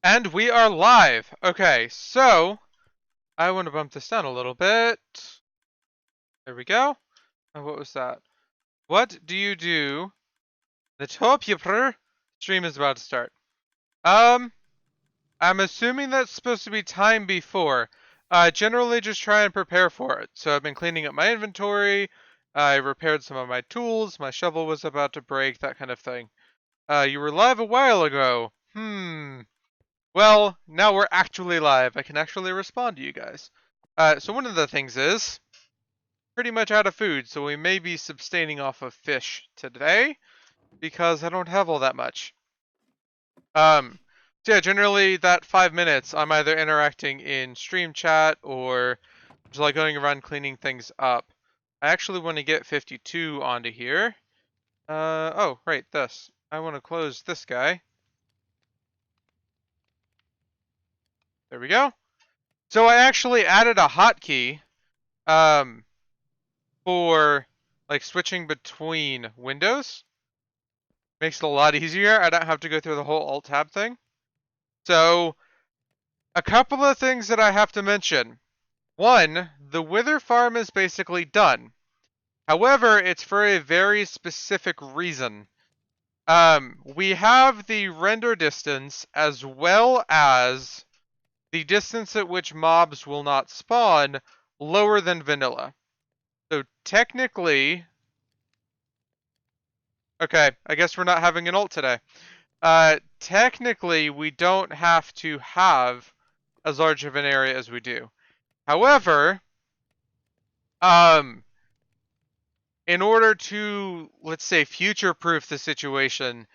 And we are live. Okay, so I want to bump this down a little bit. There we go. Oh, what was that? What do you do? The top stream is about to start. I'm assuming that's supposed to be time before. Generally just try and prepare for it. So I've been cleaning up my inventory. I repaired some of my tools. My shovel was about to break, that kind of thing. You were live a while ago. Well, now we're actually live. I can actually respond to you guys. So one of the things is pretty much out of food, so we may be sustaining off of fish today because I don't have all that much. So yeah, generally that 5 minutes I'm either interacting in stream chat or just like going around cleaning things up. I actually want to get 52 onto here. Oh, right, this. I want to close this guy. There we go. So I actually added a hotkey for like switching between windows. Makes it a lot easier. I don't have to go through the whole alt tab thing. So a couple of things that I have to mention. One, the wither farm is basically done. However, it's for a very specific reason. We have the render distance as well as the distance at which mobs will not spawn lower than vanilla. So technically, okay, I guess we're not having an ult today. Technically, we don't have to have as large of an area as we do. However, in order to, let's say, future-proof the situation,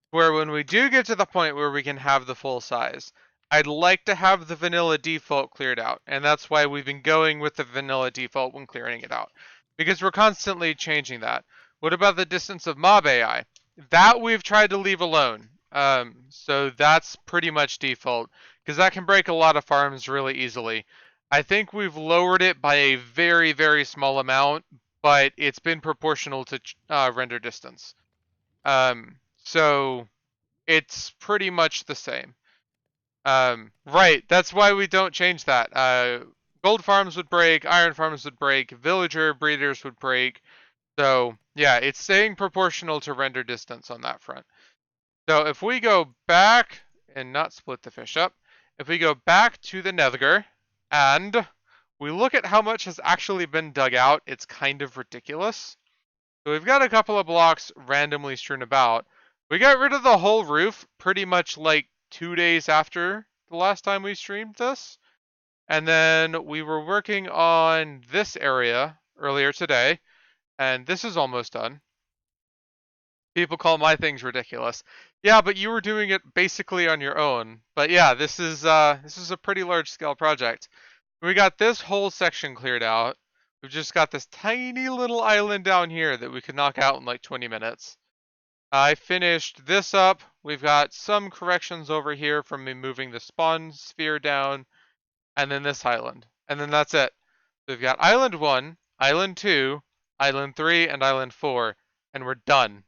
where when we do get to the point where we can have the full size, I'd like to have the vanilla default cleared out, and that's why we've been going with the vanilla default when clearing it out, because we're constantly changing that. What about the distance of mob AI? That we've tried to leave alone. So that's pretty much default, because that can break a lot of farms really easily. I think we've lowered it by a very, very small amount, but it's been proportional to render distance. So it's pretty much the same. Right, that's why we don't change that. Gold farms would break, iron farms would break, villager breeders would break. So yeah, it's staying proportional to render distance on that front. So if we go back and not split the fish up, if we go back to the nether and we look at how much has actually been dug out, it's kind of ridiculous. So we've got a couple of blocks randomly strewn about. We got rid of the whole roof pretty much like 2 days after the last time we streamed this. And then we were working on this area earlier today, and this is almost done. People call my things ridiculous. Yeah, but you were doing it basically on your own. But yeah, this is a pretty large scale project. We got this whole section cleared out. We've just got this tiny little island down here that we could knock out in like 20 minutes. I finished this up. We've got some corrections over here from me moving the spawn sphere down, and then this island. And then that's it. We've got island 1, island 2, island 3, and island 4, and we're done.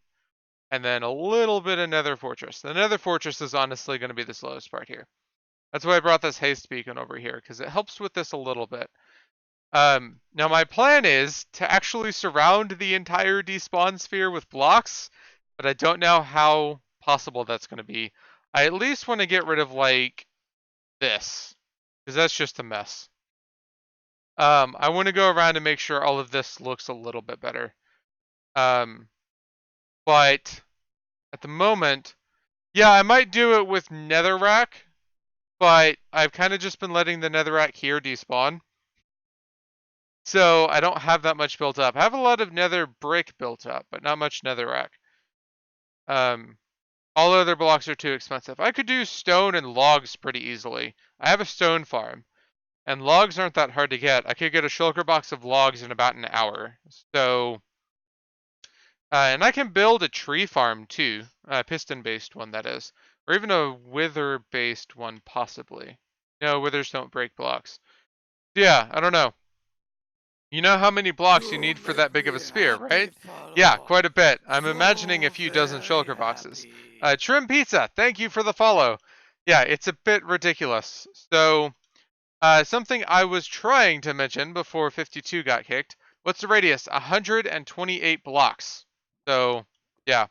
And then a little bit of nether fortress. The nether fortress is honestly going to be the slowest part here. That's why I brought this haste beacon over here, because it helps with this a little bit. Now my plan is to actually surround the entire despawn sphere with blocks, but I don't know how possible that's going to be. I at least want to get rid of like this, because that's just a mess. I want to go around and make sure all of this looks a little bit better. But at the moment, yeah, I might do it with netherrack, but I've kind of just been letting the netherrack here despawn. So I don't have that much built up. I have a lot of nether brick built up, but not much netherrack. All other blocks are too expensive. I could do stone and logs pretty easily. I have a stone farm, and logs aren't that hard to get. I could get a shulker box of logs in about an hour. So, and I can build a tree farm too, piston-based one that is, or even a wither-based one possibly. No, withers don't break blocks. Yeah, I don't know. You know how many blocks you need for that big of a sphere, right? Yeah, quite a bit. I'm imagining a few dozen shulker boxes. Trim Pizza, thank you for the follow. Yeah, it's a bit ridiculous. So, something I was trying to mention before 52 got kicked. What's the radius? 128 blocks. So, yeah.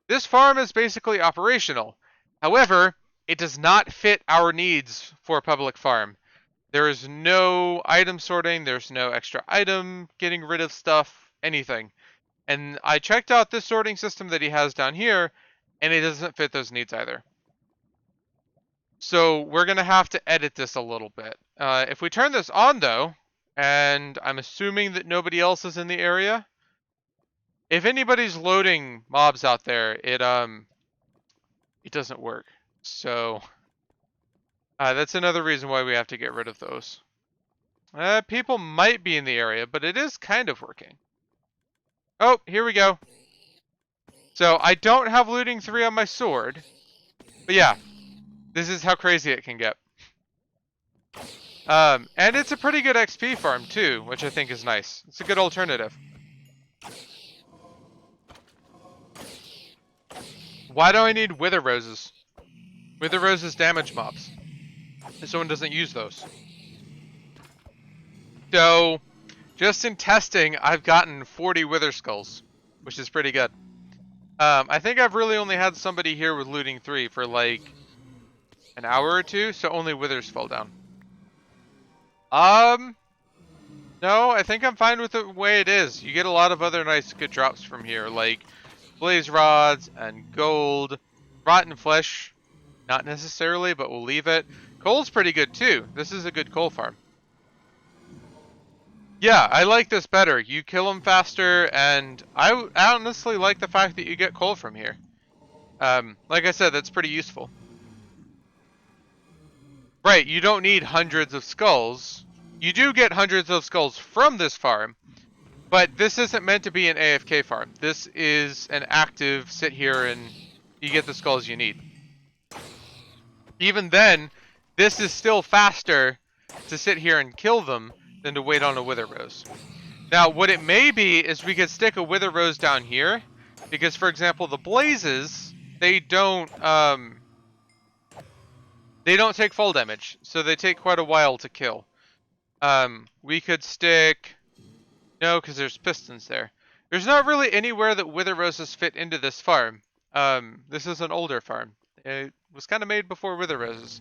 This farm is basically operational. However, it does not fit our needs for a public farm. There is no item sorting, there's no extra item getting rid of stuff, anything. And I checked out this sorting system that he has down here, and it doesn't fit those needs either. So we're going to have to edit this a little bit. If we turn this on, though, and I'm assuming that nobody else is in the area, if anybody's loading mobs out there, it doesn't work. So that's another reason why we have to get rid of those. People might be in the area, but it is kind of working. Oh, here we go. So I don't have looting 3 on my sword, but yeah, this is how crazy it can get. And it's a pretty good XP farm too, which I think is nice. It's a good alternative. Why do I need Wither Roses? Wither Roses damage mobs. And someone doesn't use those. So, just in testing, I've gotten 40 Wither Skulls, which is pretty good. I think I've really only had somebody here with looting 3 for like an hour or two, so only Withers fell down. No, I think I'm fine with the way it is. You get a lot of other nice good drops from here, like blaze rods and gold. Rotten flesh, not necessarily, but we'll leave it. Coal's pretty good too. This is a good coal farm. Yeah, I like this better. You kill them faster, and I honestly like the fact that you get coal from here. Like I said, that's pretty useful. Right, you don't need hundreds of skulls. You do get hundreds of skulls from this farm, but this isn't meant to be an AFK farm. This is an active sit here and you get the skulls you need. Even then, this is still faster to sit here and kill them than to wait on a Wither Rose. Now, what it may be is we could stick a Wither Rose down here, because, for example, the blazes, they don't take fall damage, so they take quite a while to kill. We could stick... No, because there's pistons there. There's not really anywhere that Wither Roses fit into this farm. This is an older farm. It was kind of made before Wither Roses.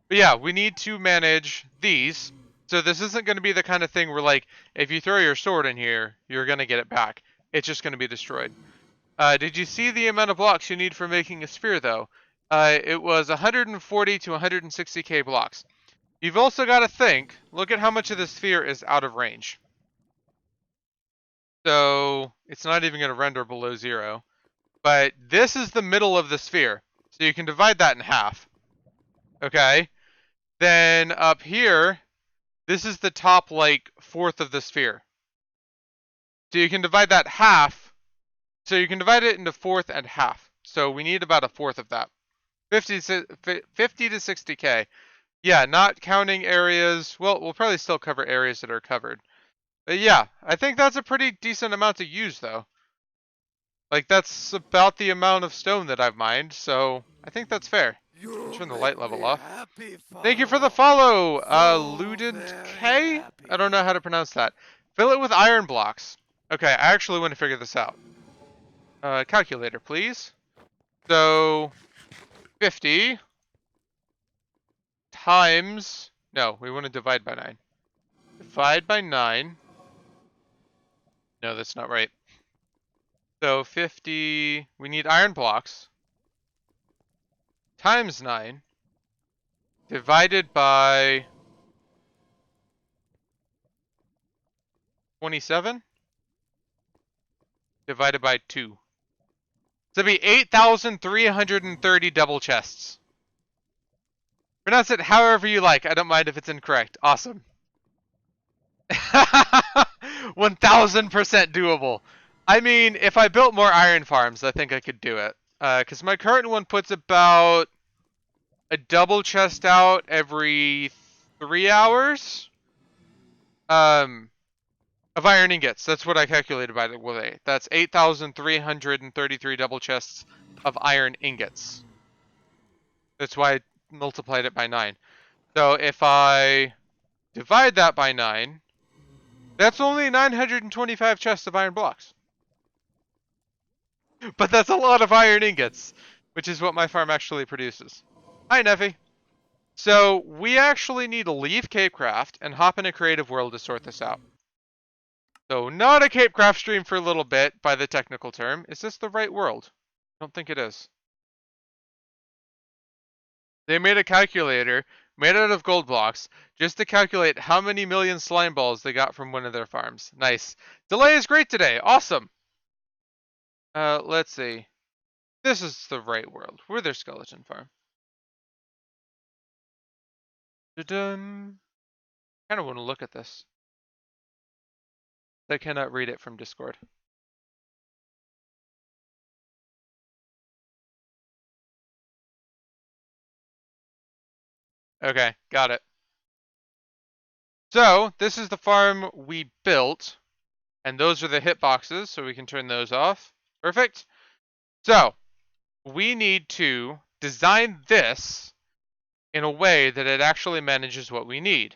But yeah, we need to manage these. So this isn't going to be the kind of thing where, like, if you throw your sword in here, you're going to get it back. It's just going to be destroyed. Did you see the amount of blocks you need for making a sphere, though? It was 140 to 160k blocks. You've also got to think, look at how much of the sphere is out of range. So it's not even going to render below 0. But this is the middle of the sphere. So you can divide that in half. Okay? Then up here, this is the top, like, fourth of the sphere. So you can divide that half. So you can divide it into fourth and half. So we need about a fourth of that. 50 to 60k. Yeah, not counting areas. Well, we'll probably still cover areas that are covered. But yeah, I think that's a pretty decent amount to use, though. Like, that's about the amount of stone that I've mined, so I think that's fair. Turn the light level off. Thank you for the follow, Ludent K? I don't know how to pronounce that. Fill it with iron blocks. Okay, I actually want to figure this out. Calculator, please. So, 50 times... No, we want to divide by 9. Divide by 9. No, that's not right. So 50, we need iron blocks, times 9, divided by 27, divided by 2. So it'd be 8,330 double chests. Pronounce it however you like. I don't mind if it's incorrect. Awesome. 1000% doable. I mean, if I built more iron farms, I think I could do it. Because my current one puts about a double chest out every 3 hours. Of iron ingots. That's what I calculated by the way. That's 8,333 double chests of iron ingots. That's why multiplied it by 9. So if I divide that by 9, that's only 925 chests of iron blocks. But that's a lot of iron ingots, which is what my farm actually produces. Hi, Neffy. So we actually need to leave CapeCraft and hop in a creative world to sort this out. So not a CapeCraft stream for a little bit by the technical term. Is this the right world? I don't think it is. They made a calculator made out of gold blocks just to calculate how many million slime balls they got from one of their farms. Nice. Delay is great today. Awesome. Let's see. This is the right world. We're their skeleton farm. Dun. Kind of want to look at this. I cannot read it from Discord. Okay, got it. So, this is the farm we built, and those are the hitboxes, so we can turn those off. Perfect. So, we need to design this in a way that it actually manages what we need.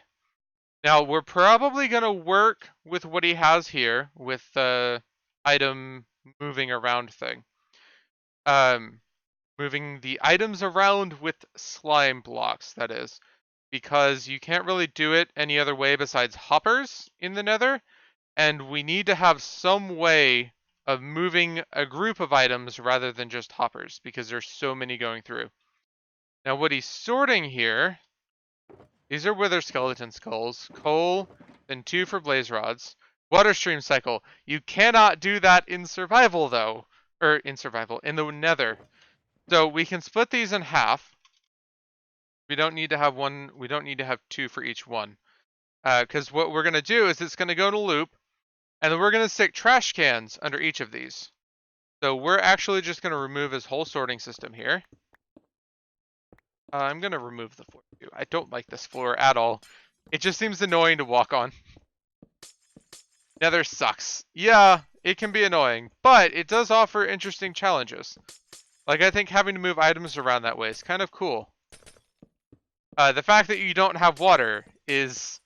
Now, we're probably going to work with what he has here with the item moving around thing. Moving the items around with slime blocks, that is. Because you can't really do it any other way besides hoppers in the nether. And we need to have some way of moving a group of items rather than just hoppers, because there's so many going through. Now what he's sorting here, these are wither skeleton skulls, coal, then 2 for blaze rods. Water stream cycle. You cannot do that in survival though. Or in survival, in the nether. So we can split these in half. We don't need to have one, we don't need to have 2 for each one. Because what we're going to do is it's going to go to loop, and then we're going to stick trash cans under each of these. So we're actually just going to remove his whole sorting system here. I'm going to remove the floor too. I don't like this floor at all. It just seems annoying to walk on. Nether sucks. Yeah, it can be annoying, but it does offer interesting challenges. Like, I think having to move items around that way is kind of cool. The fact that you don't have water is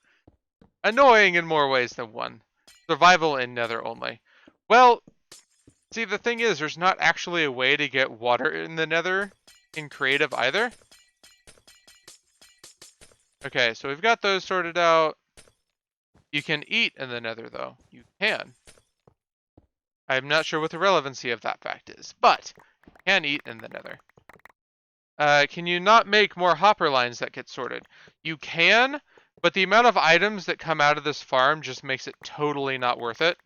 annoying in more ways than one. Survival in Nether only. Well, see, the thing is, there's not actually a way to get water in the Nether in creative either. Okay, so we've got those sorted out. You can eat in the Nether, though. You can. I'm not sure what the relevancy of that fact is, but you can eat in the Nether. Can you not make more hopper lines that get sorted? You can, but the amount of items that come out of this farm just makes it totally not worth it.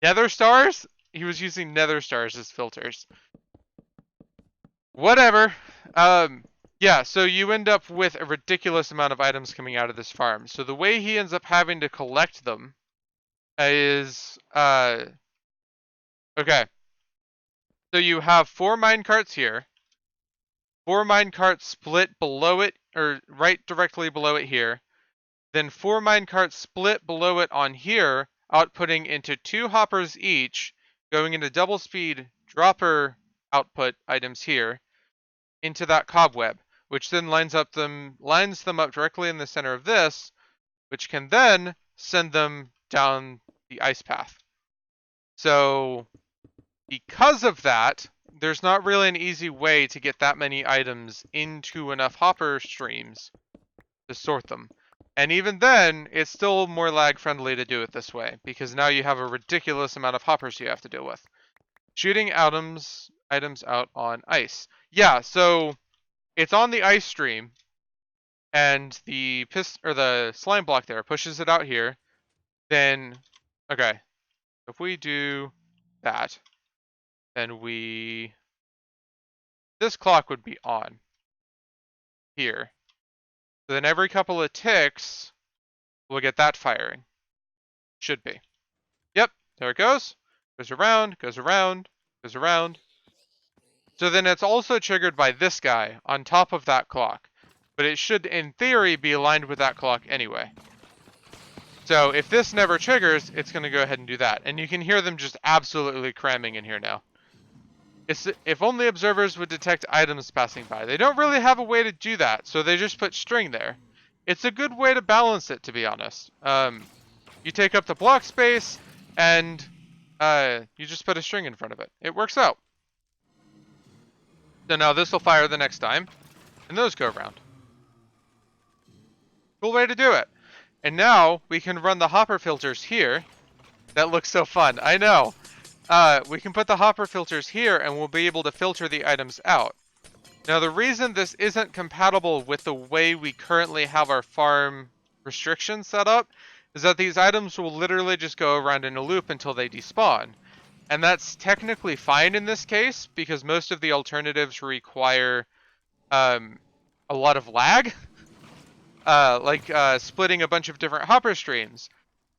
Nether stars? He was using nether stars as filters. Whatever. Yeah, so you end up with a ridiculous amount of items coming out of this farm. So the way he ends up having to collect them is, okay. So you have 4 minecarts here, 4 minecarts split below it, or right directly below it here, then 4 minecarts split below it on here, outputting into 2 hoppers each, going into double speed dropper output items here, into that cobweb, which then lines them up directly in the center of this, which can then send them down the ice path. So because of that, there's not really an easy way to get that many items into enough hopper streams to sort them. And even then, it's still more lag friendly to do it this way, because now you have a ridiculous amount of hoppers you have to deal with. Shooting items out on ice. Yeah, so it's on the ice stream, and the slime block there pushes it out here. Then, okay, if we do that, then this clock would be on here. So then every couple of ticks, we'll get that firing. Should be. Yep, there it goes. Goes around, goes around, goes around. So then it's also triggered by this guy on top of that clock. But it should, in theory, be aligned with that clock anyway. So if this never triggers, it's going to go ahead and do that. And you can hear them just absolutely cramming in here now. If only observers would detect items passing by. They don't really have a way to do that, so they just put string there. It's a good way to balance it, to be honest. You take up the block space, and you just put a string in front of it. It works out. So now this will fire the next time, and those go around. Cool way to do it. And now we can run the hopper filters here. That looks so fun. I know. We can put the hopper filters here, and we'll be able to filter the items out. Now, the reason this isn't compatible with the way we currently have our farm restrictions set up is that these items will literally just go around in a loop until they despawn. And that's technically fine in this case, because most of the alternatives require a lot of lag, like splitting a bunch of different hopper streams.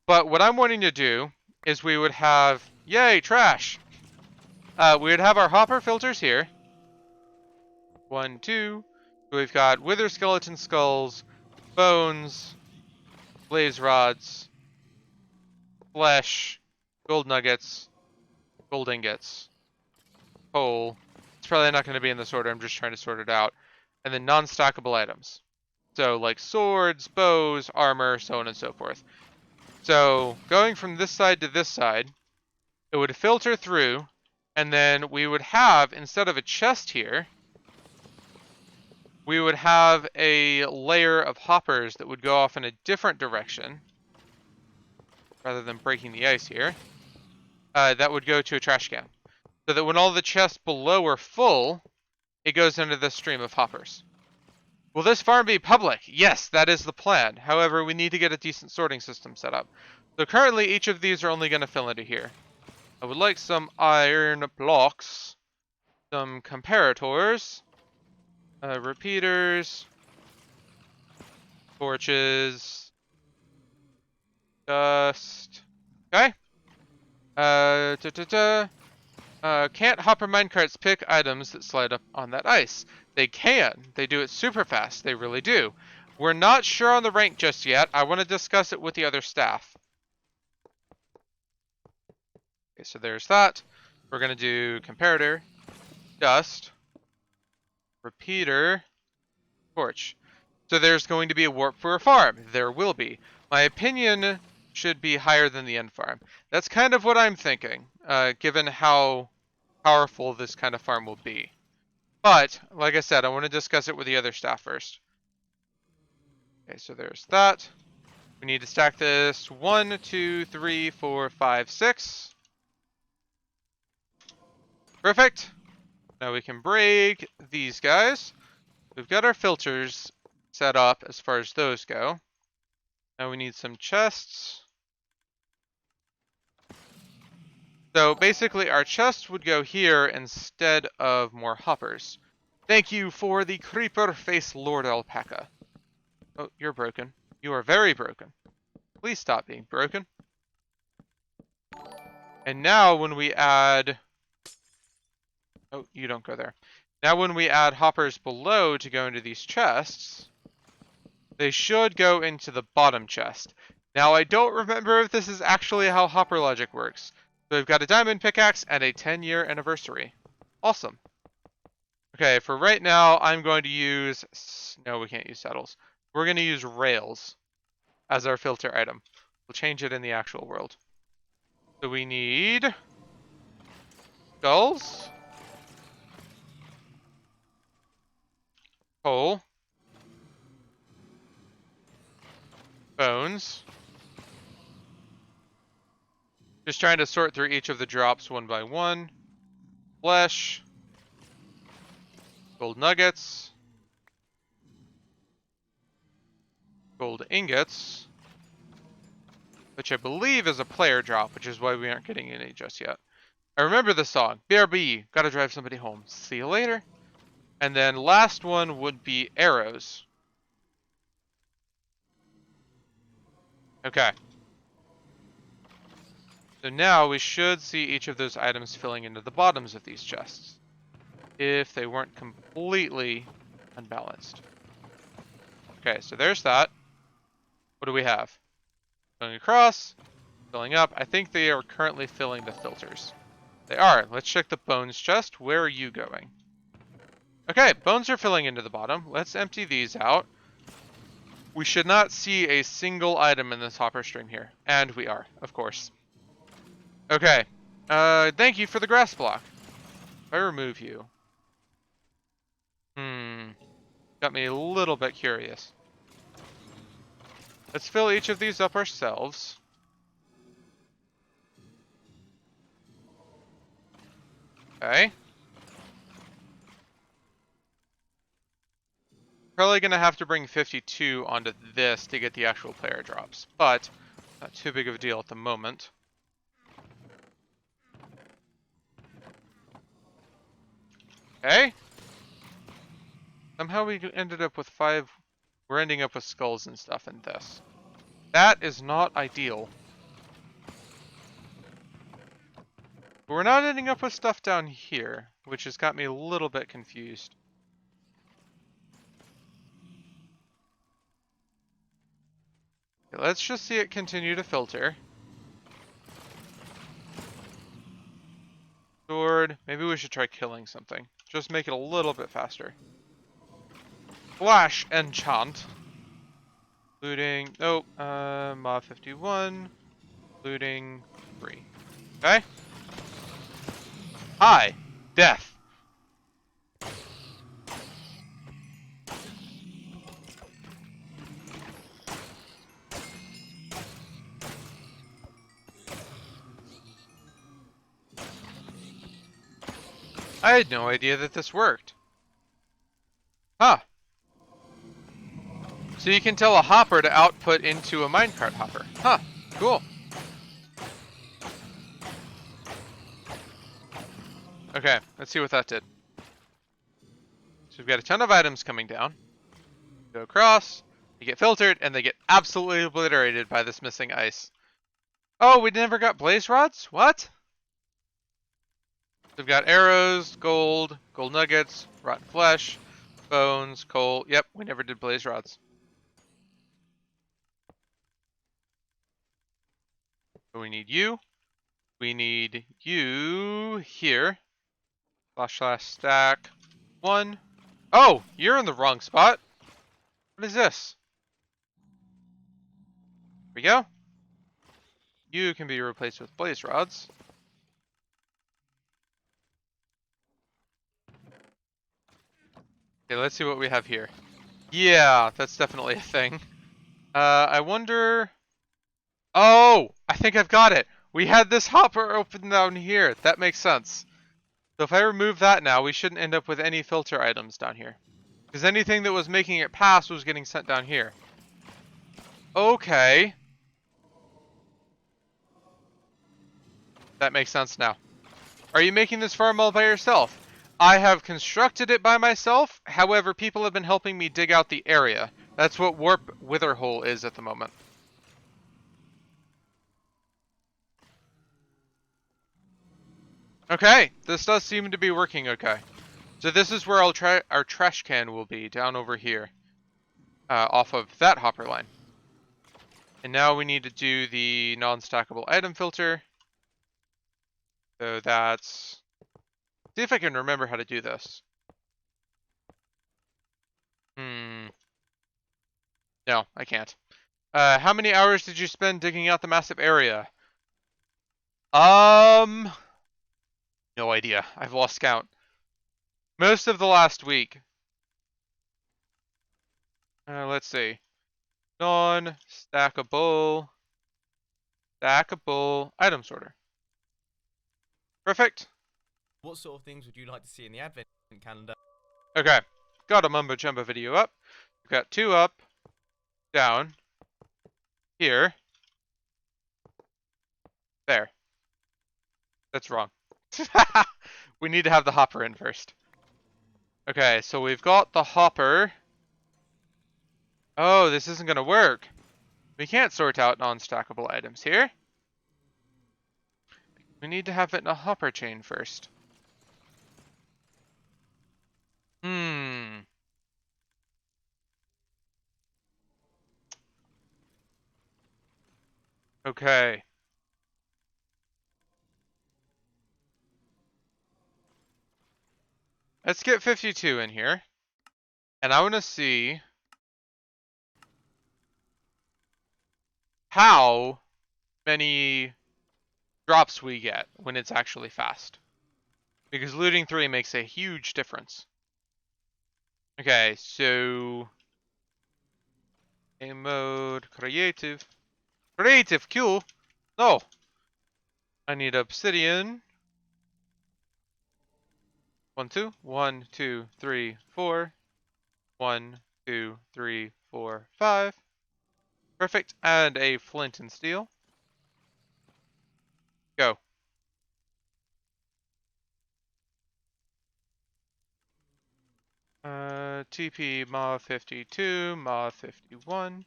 But what I'm wanting to do is we would have, yay, trash! We would have our hopper filters here. 1, 2. So we've got wither skeleton skulls, bones, blaze rods, flesh, gold nuggets, gold ingots, coal. It's probably not going to be in this order. I'm just trying to sort it out. And then non-stackable items. So like swords, bows, armor, so on and so forth. So going from this side to this side, it would filter through, and then we would have, instead of a chest here, we would have a layer of hoppers that would go off in a different direction, rather than breaking the ice here, that would go to a trash can. So that when all the chests below are full, it goes into this stream of hoppers. Will this farm be public? Yes, that is the plan. However, we need to get a decent sorting system set up. So currently, each of these are only going to fill into here. I would like some iron blocks, some comparators, repeaters, torches, dust. Okay. Can't hopper minecarts pick items that slide up on that ice? They can. They do it super fast. They really do. We're not sure on the rank just yet. I want to discuss it with the other staff. Okay, so there's that. We're going to do comparator, dust, repeater, torch. So there's going to be a warp for a farm. There will be. My opinion should be higher than the end farm. That's kind of what I'm thinking, given how powerful this kind of farm will be. But, like I said, I want to discuss it with the other staff first. Okay, so there's that. We need to stack this 1, 2, 3, 4, 5, 6. Perfect. Now we can break these guys. We've got our filters set up as far as those go. Now we need some chests. So basically our chests would go here instead of more hoppers. Thank you for the creeper face Lord Alpaca. Oh, you're broken. You are very broken. Please stop being broken. And now when we add... Oh, you don't go there. Now when we add hoppers below to go into these chests, they should go into the bottom chest. Now I don't remember if this is actually how hopper logic works. So we've got a diamond pickaxe and a 10-year anniversary. Awesome. Okay, for right now, I'm going to use... No, we can't use saddles. We're going to use rails as our filter item. We'll change it in the actual world. So we need... skulls. Coal. Bones. Just trying to sort through each of the drops one by one. Flesh. Gold nuggets. Gold ingots. Which I believe is a player drop, which is why we aren't getting any just yet. I remember the song. BRB, gotta drive somebody home. See you later. And then last one would be arrows. Okay. So now we should see each of those items filling into the bottoms of these chests, if they weren't completely unbalanced. Okay, so there's that. What do we have? Going across, filling up. I think they are currently filling the filters. They are. Let's check the bones chest. Where are you going? Okay, bones are filling into the bottom. Let's empty these out. We should not see a single item in this hopper string here. And we are, of course. Okay. Thank you for the grass block. If I remove you. Got me a little bit curious. Let's fill each of these up ourselves. Okay. Probably gonna have to bring 52 onto this to get the actual player drops, but not too big of a deal at the moment. Okay. Somehow we ended up with 5. We're ending up with skulls and stuff in this. That is not ideal. But we're not ending up with stuff down here, which has got me a little bit confused. Okay, let's just see it continue to filter. Sword. Maybe we should try killing something. Just make it a little bit faster. Flash enchant. Looting. Nope. Mob 51. Looting 3. Okay. Hi. Death. I had no idea that this worked. Huh. So you can tell a hopper to output into a minecart hopper. Huh. Cool. Okay, let's see what that did. So we've got a ton of items coming down. Go across, they get filtered, and they get absolutely obliterated by this missing ice. Oh, we never got blaze rods? What? We've got arrows, gold, gold nuggets, rotten flesh, bones, coal. Yep, we never did blaze rods. So we need you. We need you here. Slash stack 1. Oh, you're in the wrong spot. What is this? Here we go. You can be replaced with blaze rods. Okay, let's see what we have here. Yeah, that's definitely a thing. I wonder... Oh, I think I've got it. We had this hopper open down here. That makes sense. So if I remove that now, we shouldn't end up with any filter items down here. Because anything that was making it pass was getting sent down here. Okay. That makes sense now. Are you making this farm all by yourself? I have constructed it by myself. However, people have been helping me dig out the area. That's what Warp Witherhole is at the moment. Okay, this does seem to be working okay. So this is where our trash can will be, down over here. Off of that hopper line. And now we need to do the non-stackable item filter. So that's... See if I can remember how to do this. No, I can't. How many hours did you spend digging out the massive area? No idea. I've lost count. Most of the last week. Let's see. Non-stackable. Stackable item sorter. Perfect. What sort of things would you like to see in the advent calendar? Okay. Got a mumbo jumbo video up. We've got 2 up. Down. Here. There. That's wrong. We need to have the hopper in first. Okay, so we've got the hopper. Oh, this isn't going to work. We can't sort out non-stackable items here. We need to have it in a hopper chain first. Okay. let's get 52 in here. And I want to see how many drops we get when it's actually fast. Because looting 3 makes a huge difference. Okay, so game mode, creative. Creative, cool. No. I need obsidian. 1, 2. 1, 2, 3, 4. 1, 2, 3, 4, 5. Perfect. And a flint and steel. Go. TP Ma 52, Ma 51.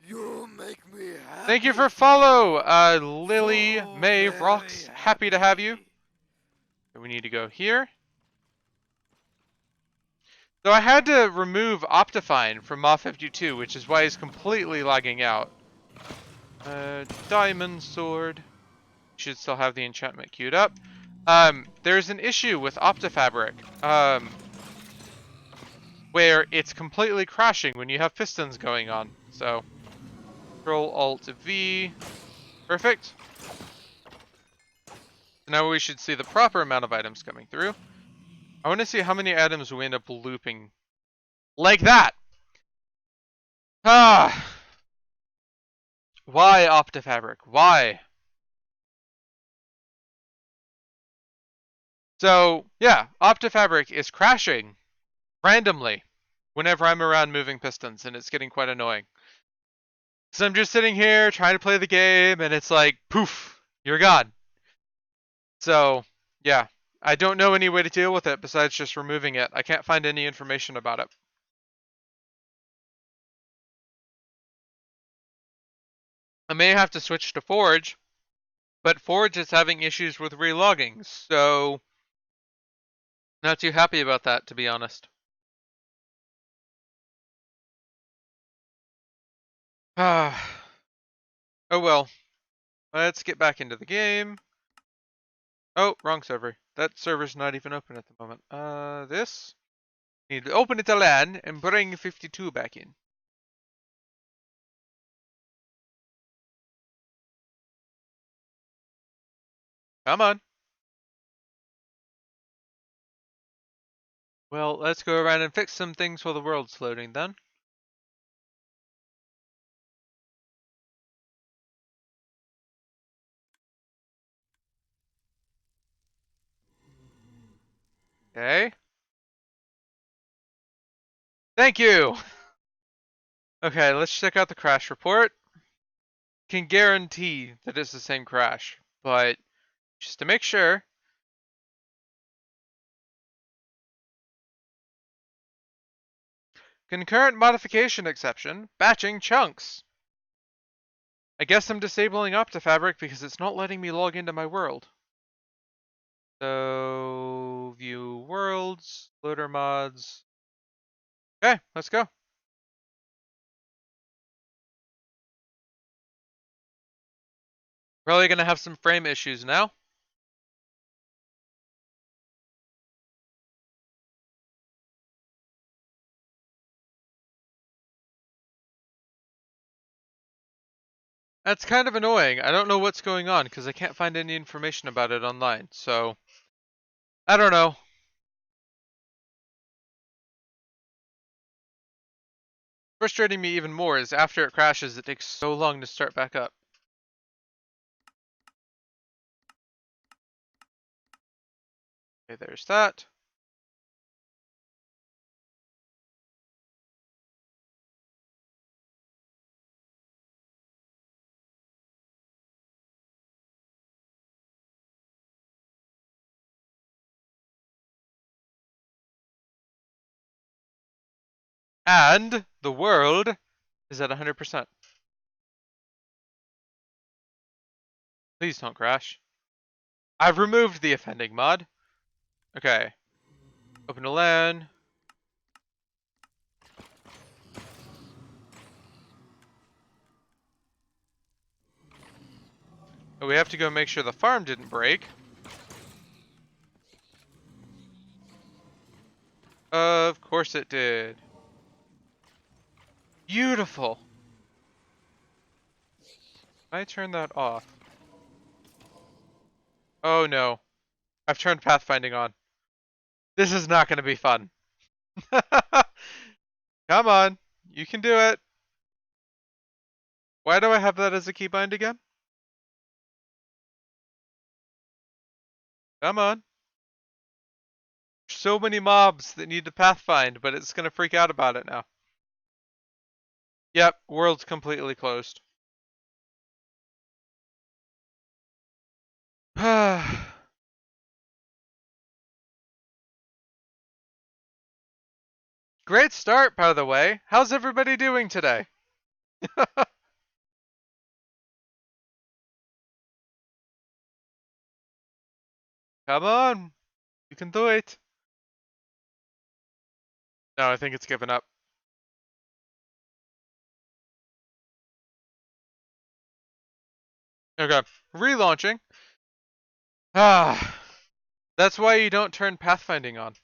You make me happy. Thank you for follow, Lily So May very Rocks. Happy to have you. happy. We need to go here. So I had to remove Optifine from Ma 52, which is why he's completely lagging out. Diamond sword. Should still have the enchantment queued up. There's an issue with Optifabric, where it's completely crashing when you have pistons going on. So, Control Alt V. Perfect. Now we should see the proper amount of items coming through. I want to see how many items we end up looping. Like that! Ah! Why Optifabric? Why? So, yeah, Optifabric is crashing randomly whenever I'm around moving pistons, and it's getting quite annoying. So I'm just sitting here trying to play the game, and it's like, poof, you're gone. So, yeah, I don't know any way to deal with it besides just removing it. I can't find any information about it. I may have to switch to Forge, but Forge is having issues with relogging, so not too happy about that, to be honest. Ah. Oh well. Let's get back into the game. Oh, wrong server. That server's not even open at the moment. This? Need to open it to LAN and bring 52 back in. Come on. Well, let's go around and fix some things while the world's loading then. Okay. Thank you! Okay, let's check out the crash report. Can guarantee that it's the same crash, but just to make sure. Concurrent modification exception, batching chunks. I guess I'm disabling Optifabric because it's not letting me log into my world. So, view worlds, loader mods. Okay, let's go. Probably gonna have some frame issues now. That's kind of annoying. I don't know what's going on because I can't find any information about it online. So, I don't know. Frustrating me even more is after it crashes, it takes so long to start back up. Okay, there's that. And the world is at 100%. Please don't crash. I've removed the offending mod. Okay. Open to LAN. We have to go make sure the farm didn't break. Of course it did. Beautiful. I turn that off. Oh no. I've turned pathfinding on. This is not going to be fun. Come on. You can do it. Why do I have that as a keybind again? Come on. So many mobs that need to pathfind, but it's going to freak out about it now. Yep, world's completely closed. Great start, by the way. How's everybody doing today? Come on. You can do it. No, I think it's given up. Okay, relaunching. Ah, that's why you don't turn pathfinding on.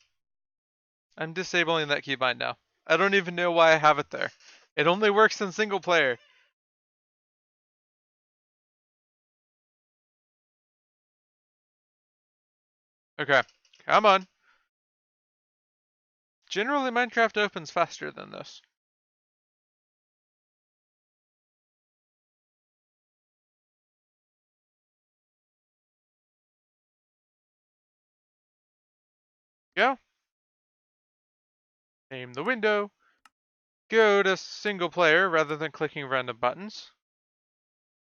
I'm disabling that keybind now. I don't even know why I have it there. It only works in single player. Okay, come on. Generally, Minecraft opens faster than this. Go. Name the window. Go to single player rather than clicking random buttons.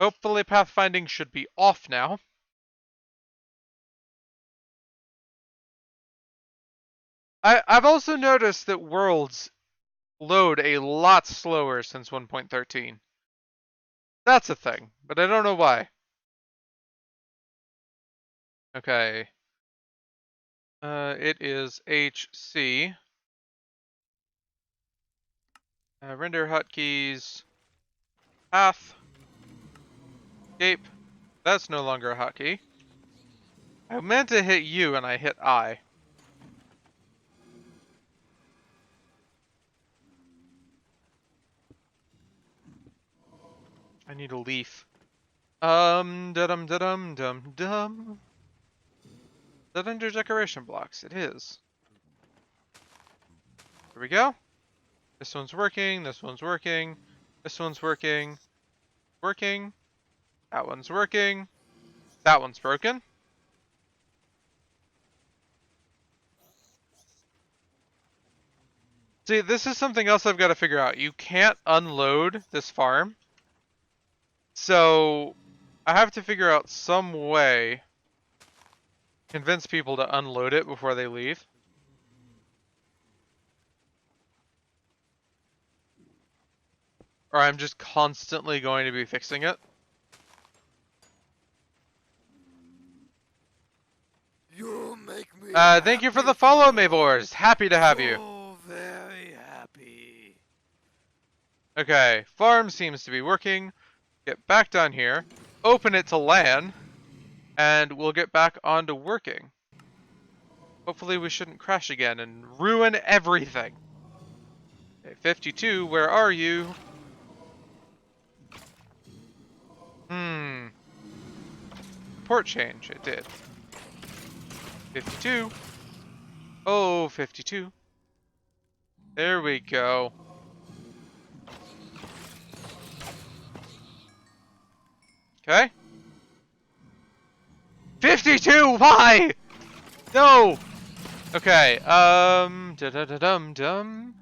Hopefully pathfinding should be off now. I've also noticed that worlds load a lot slower since 1.13. That's a thing, but I don't know why. Okay. It is HC. Render hotkeys. Path. Cape. That's no longer a hotkey. I meant to hit U and I hit I. I need a leaf. Dum dum dum dum. Is that under decoration blocks? It is. Here we go. This one's working. This one's working. This one's working. Working. That one's working. That one's broken. See, this is something else I've got to figure out. You can't unload this farm. So I have to figure out some way convince people to unload it before they leave. Or I'm just constantly going to be fixing it. You make me Thank you for the follow, Mavors. Happy to have you. so very happy. Okay, farm seems to be working. Get back down here. Open it to LAN. And we'll get back onto working. Hopefully we shouldn't crash again and ruin everything. Okay, 52, where are you? Port change, it did. 52. Oh, 52. There we go. Okay. 52, why? No! Okay, da-da-da-dum-dum.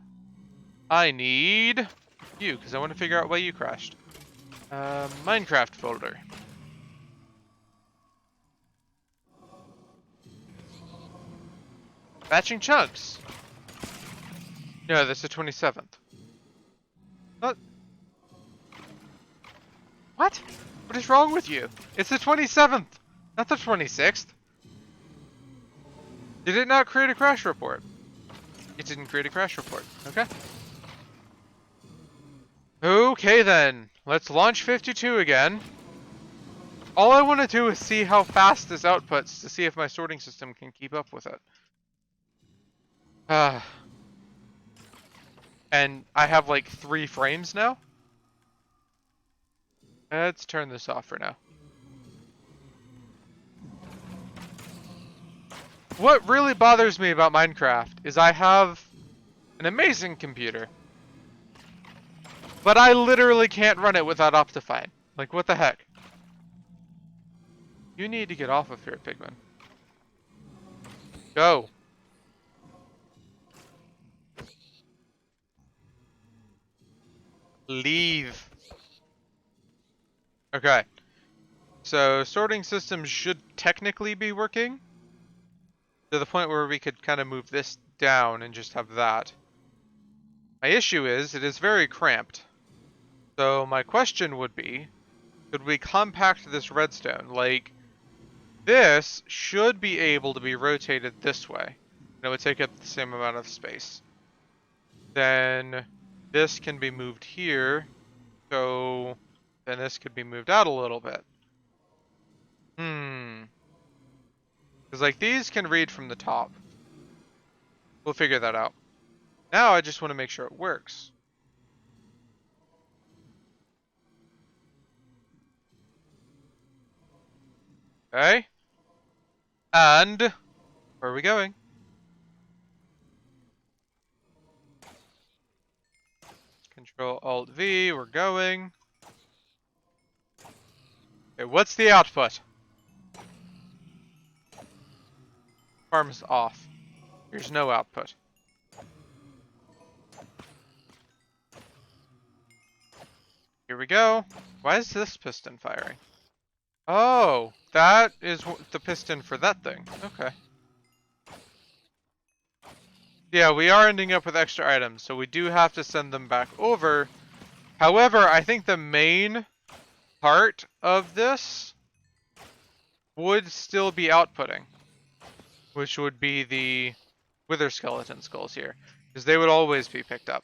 I need you, because I want to figure out why you crashed. Minecraft folder. Batching chunks. No, that's the 27th. What? What? What is wrong with you? It's the 27th, not the 26th. Did it not create a crash report? It didn't create a crash report. Okay. Okay then. Let's launch 52 again. All I want to do is see how fast this outputs to see if my sorting system can keep up with it. And I have like 3 frames now. Let's turn this off for now. What really bothers me about Minecraft is I have an amazing computer, but I literally can't run it without Optifine. Like, what the heck? You need to get off of here, Pigman. Go. Leave. Okay. So, sorting systems should technically be working to the point where we could kind of move this down and just have that. My issue is, it is very cramped. So, my question would be, could we compact this redstone? Like, this should be able to be rotated this way. And it would take up the same amount of space. Then this can be moved here. So then this could be moved out a little bit. Because like these can read from the top. We'll figure that out. Now I just want to make sure it works. Okay. And where are we going? Control Alt V, we're going. Okay, what's the output? Farm's off. There's no output. Here we go. Why is this piston firing? Oh, that is the piston for that thing. Okay. Yeah, we are ending up with extra items, so we do have to send them back over. However, I think the main part of this would still be outputting, which would be the wither skeleton skulls here, because they would always be picked up.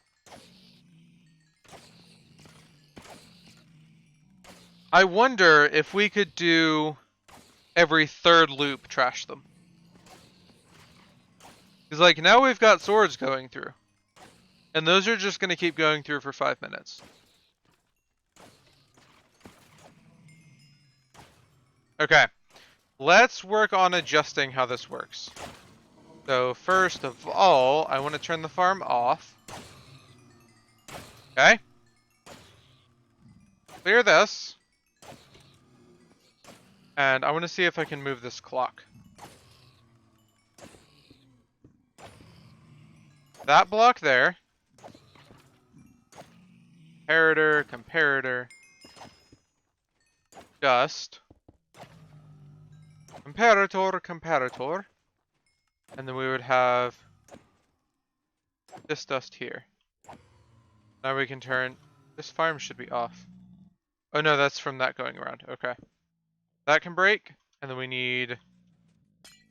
I wonder if we could do every 3rd loop trash them. Because like now we've got swords going through. And those are just going to keep going through for 5 minutes. Okay. Let's work on adjusting how this works. So first of all, I want to turn the farm off. Okay. Clear this. And I want to see if I can move this clock. That block there. Comparator, comparator. Dust. Comparator, comparator. And then we would have this dust here. Now we can turn... This farm should be off. Oh no, that's from that going around. Okay. That can break. And then we need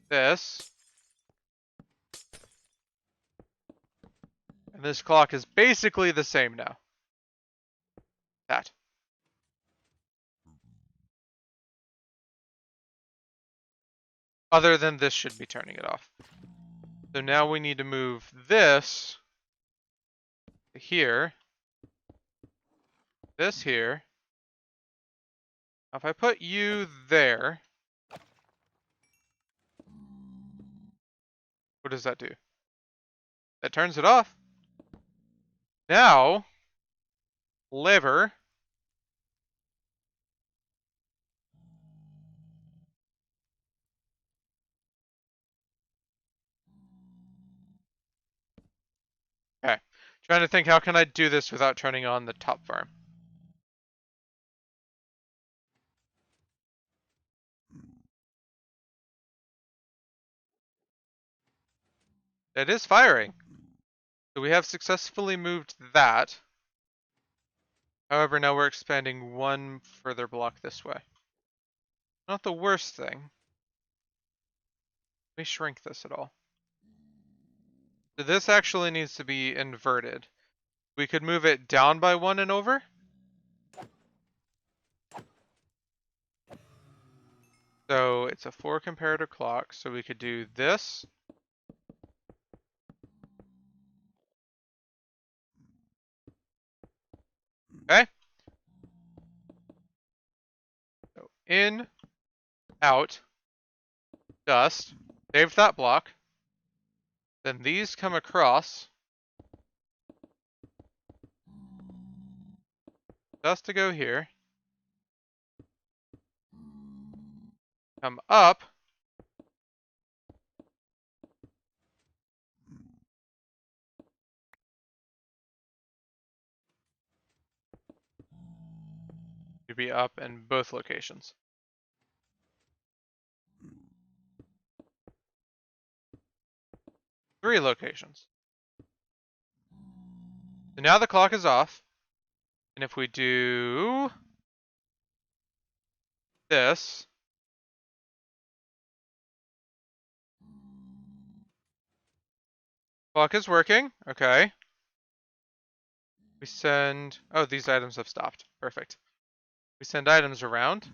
this. And this clock is basically the same now. That. Other than this should be turning it off. So now we need to move this to here. This here. Now if I put you there, what does that do? That turns it off. Now, lever. Okay. Trying to think, how can I do this without turning on the top farm? It is firing. So we have successfully moved that. However, now we're expanding one further block this way. Not the worst thing. Let me shrink this at all. So this actually needs to be inverted. We could move it down by 1 and over. So it's a 4 comparator clock. So we could do this. Okay? So in, out, dust. Save that block. Then these come across. Dust to go here. Come up. To be up in both locations. Three locations. So now the clock is off. And if we do this, clock is working. Okay. We send, oh, these items have stopped. Perfect. We send items around.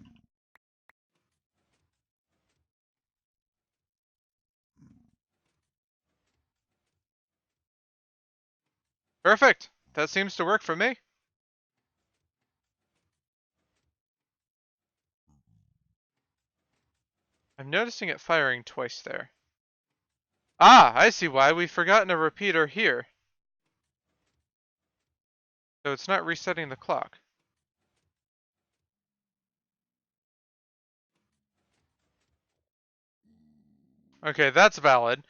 Perfect. That seems to work for me. I'm noticing it firing twice there. Ah, I see why. We've forgotten a repeater here. So it's not resetting the clock. Okay, that's valid.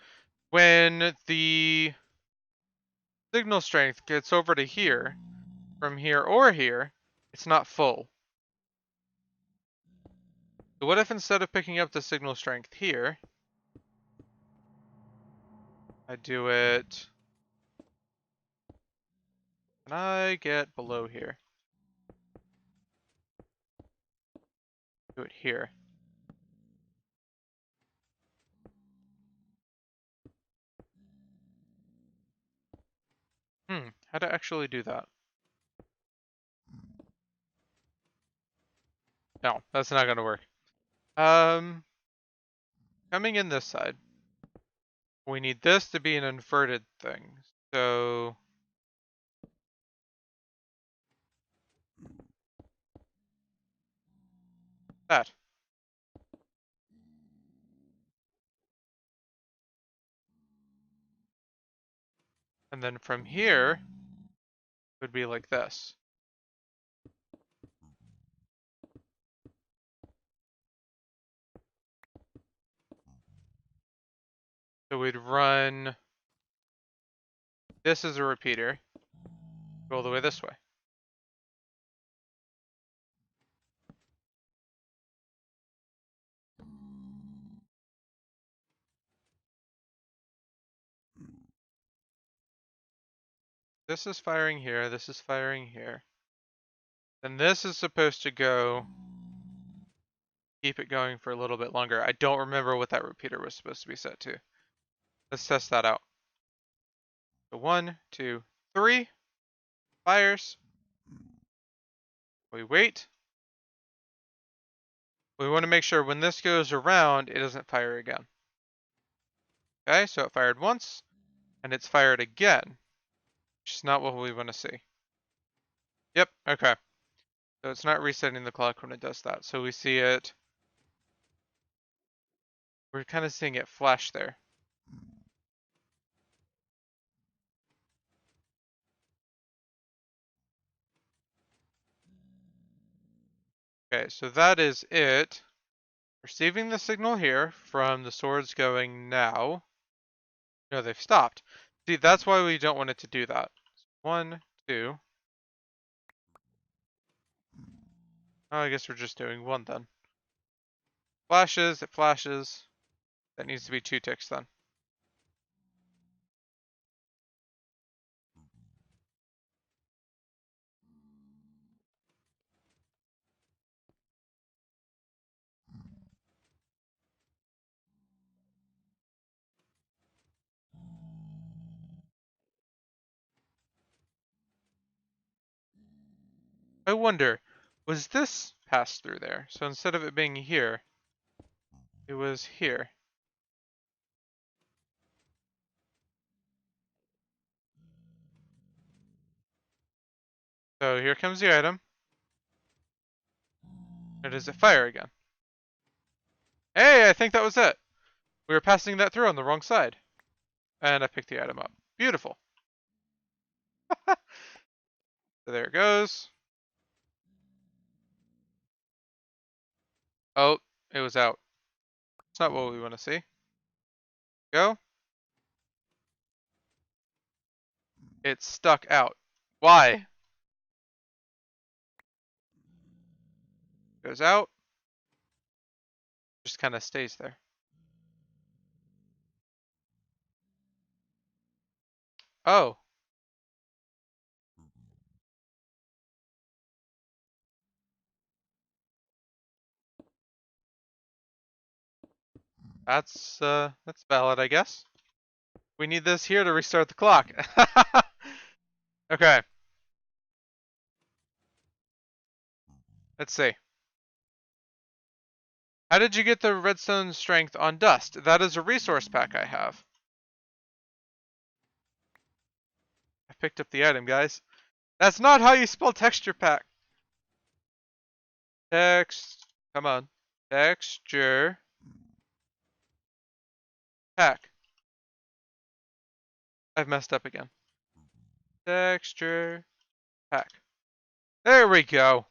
When the signal strength gets over to here, from here or here, it's not full. So what if instead of picking up the signal strength here, I do it... Can I get below here? Do it here. How to actually do that? No, that's not gonna work. Coming in this side, we need this to be an inverted thing. So that. And then from here, it would be like this. So we'd run this as a repeater, go all the way this way. This is firing here, this is firing here. Then this is supposed to go, keep it going for a little bit longer. I don't remember what that repeater was supposed to be set to. Let's test that out. So 1, 2, 3, fires. We wait. We want to make sure when this goes around, it doesn't fire again. Okay, so it fired once, and it's fired again, which is not what we want to see. Yep, okay. So it's not resetting the clock when it does that. So we see it, we're kind of seeing it flash there. Okay, so that is it. Receiving the signal here from the swords going now. No, they've stopped. See, that's why we don't want it to do that. 1, 2. Oh, I guess we're just doing 1 then. Flashes, it flashes. That needs to be 2 ticks then. I wonder, was this passed through there? So instead of it being here, it was here. So here comes the item. Or does it fire again? Hey, I think that was it. We were passing that through on the wrong side. And I picked the item up. Beautiful. So there it goes. Oh, it was out. It's not what we want to see. Go. It's stuck out. Why? Goes out. Just kind of stays there. Oh. That's valid, I guess. We need this here to restart the clock. Okay. Let's see. How did you get the redstone strength on dust? That is a resource pack I have. I picked up the item, guys. That's not how you spell texture pack. Come on. Texture pack. I've messed up again. Texture pack. There we go.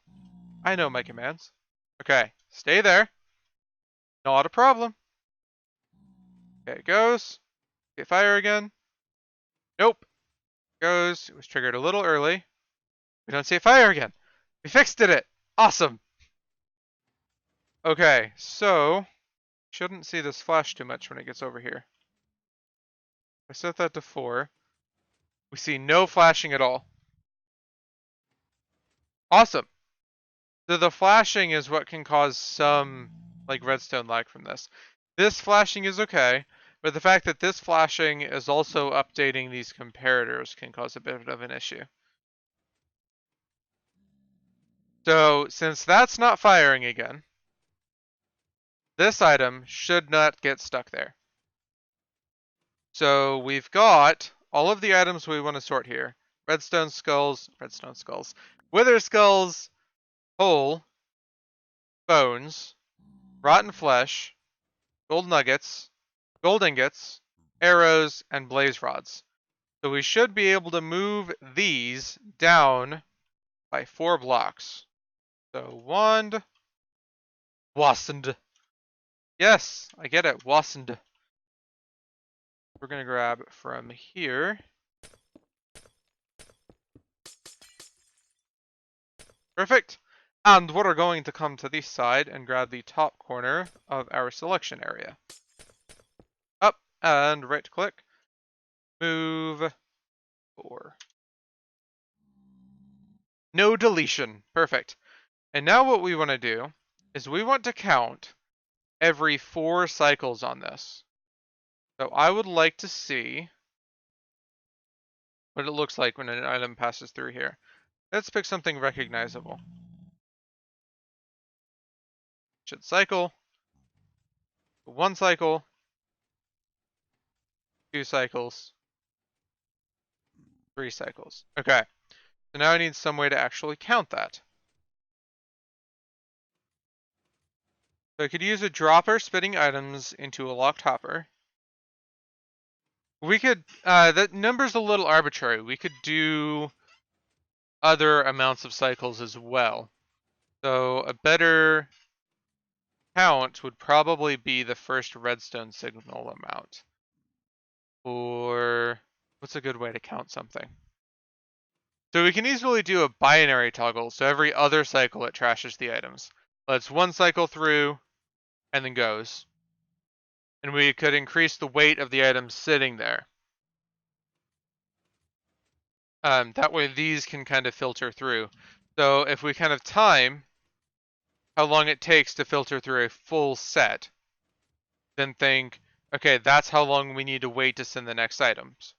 I know my commands. Okay, stay there. Not a problem. Okay, it goes. Okay, fire again. Nope. Goes. It was triggered a little early. We don't see it fire again. We fixed it. Awesome. Okay, so shouldn't see this flash too much when it gets over here. I set that to 4. We see no flashing at all. Awesome. So the flashing is what can cause some like redstone lag from this. This flashing is okay, but the fact that this flashing is also updating these comparators can cause a bit of an issue. So since that's not firing again, this item should not get stuck there. So we've got all of the items we want to sort here. Redstone skulls, wither skulls, coal, bones, rotten flesh, gold nuggets, gold ingots, arrows, and blaze rods. So we should be able to move these down by 4 blocks. So wand, wasnd. Yes, I get it, wasnd. We're gonna grab from here. Perfect. And we're going to come to this side and grab the top corner of our selection area. Up and right click. Move 4. No deletion. Perfect. And now what we want to do is we want to count every 4 cycles on this. So I would like to see what it looks like when an item passes through here. Let's pick something recognizable. Should cycle. 1 cycle. 2 cycles. 3 cycles. Okay. So now I need some way to actually count that. So I could use a dropper spitting items into a locked hopper. We could, that number's a little arbitrary. We could do other amounts of cycles as well. So a better count would probably be the first redstone signal amount. Or what's a good way to count something? So we can easily do a binary toggle. So every other cycle it trashes the items. Let's 1 cycle through and then goes. And we could increase the weight of the items sitting there. That way these can kind of filter through. So if we kind of time how long it takes to filter through a full set, then think, okay, that's how long we need to wait to send the next items.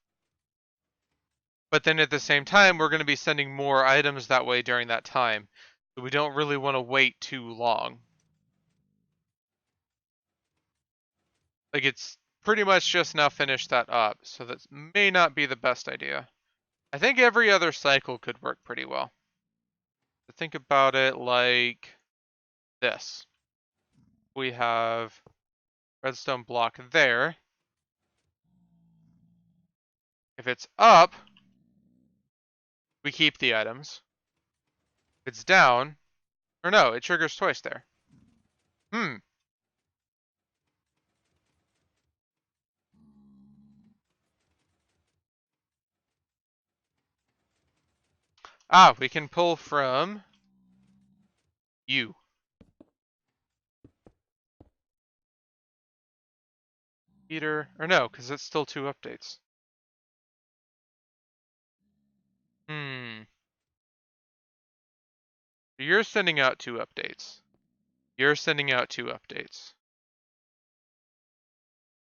But then at the same time, we're going to be sending more items that way during that time. So we don't really want to wait too long. Like it's pretty much just now finished that up, so that may not be the best idea. I think every other cycle could work pretty well. Think about it like this. We have redstone block there. If it's up, we keep the items. If it's down, or no, it triggers twice there. Ah, we can pull from you. Peter, or no, because it's still 2 updates. You're sending out 2 updates. You're sending out 2 updates.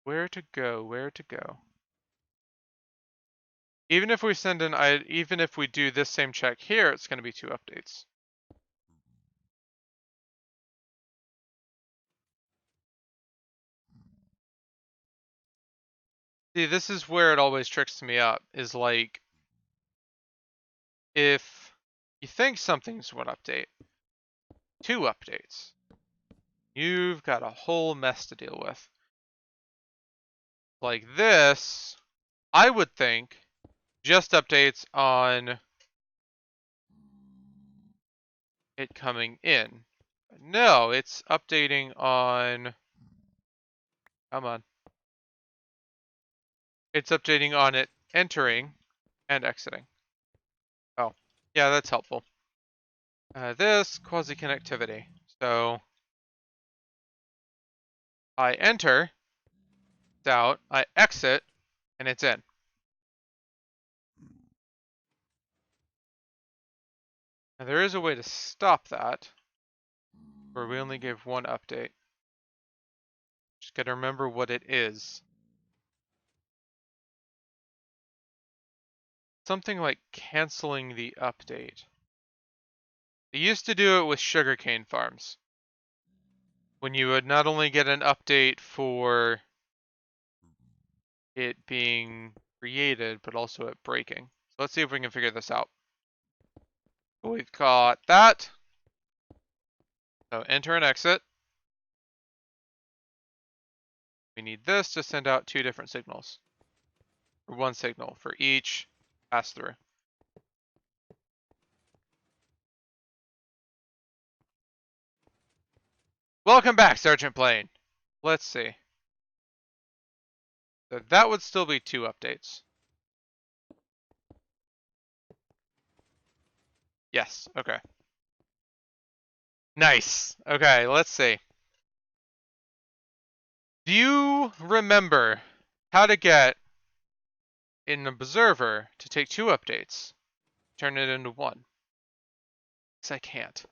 Where to go? Where to go? Even if we even if we do this same check here, it's going to be 2 updates. See, this is where it always tricks me up, is like, if you think something's 1 update, 2 updates, you've got a whole mess to deal with. Like this, I would think, just updates on it coming in. No, it's updating on, come on. It's updating on it entering and exiting. Oh, yeah, that's helpful. This quasi-connectivity. So I enter, it's out, I exit, and it's in. Now there is a way to stop that, where we only give 1 update. Just gotta remember what it is. Something like canceling the update. They used to do it with sugarcane farms, when you would not only get an update for it being created, but also it breaking. So let's see if we can figure this out. We've got that. So enter and exit. We need this to send out 2 different signals. Or 1 signal for each pass through. Welcome back, Sergeant Plane. Let's see. So that would still be 2 updates. Yes, okay. Nice. Okay, let's see. Do you remember how to get an observer to take 2 updates, turn it into 1? Because I can't.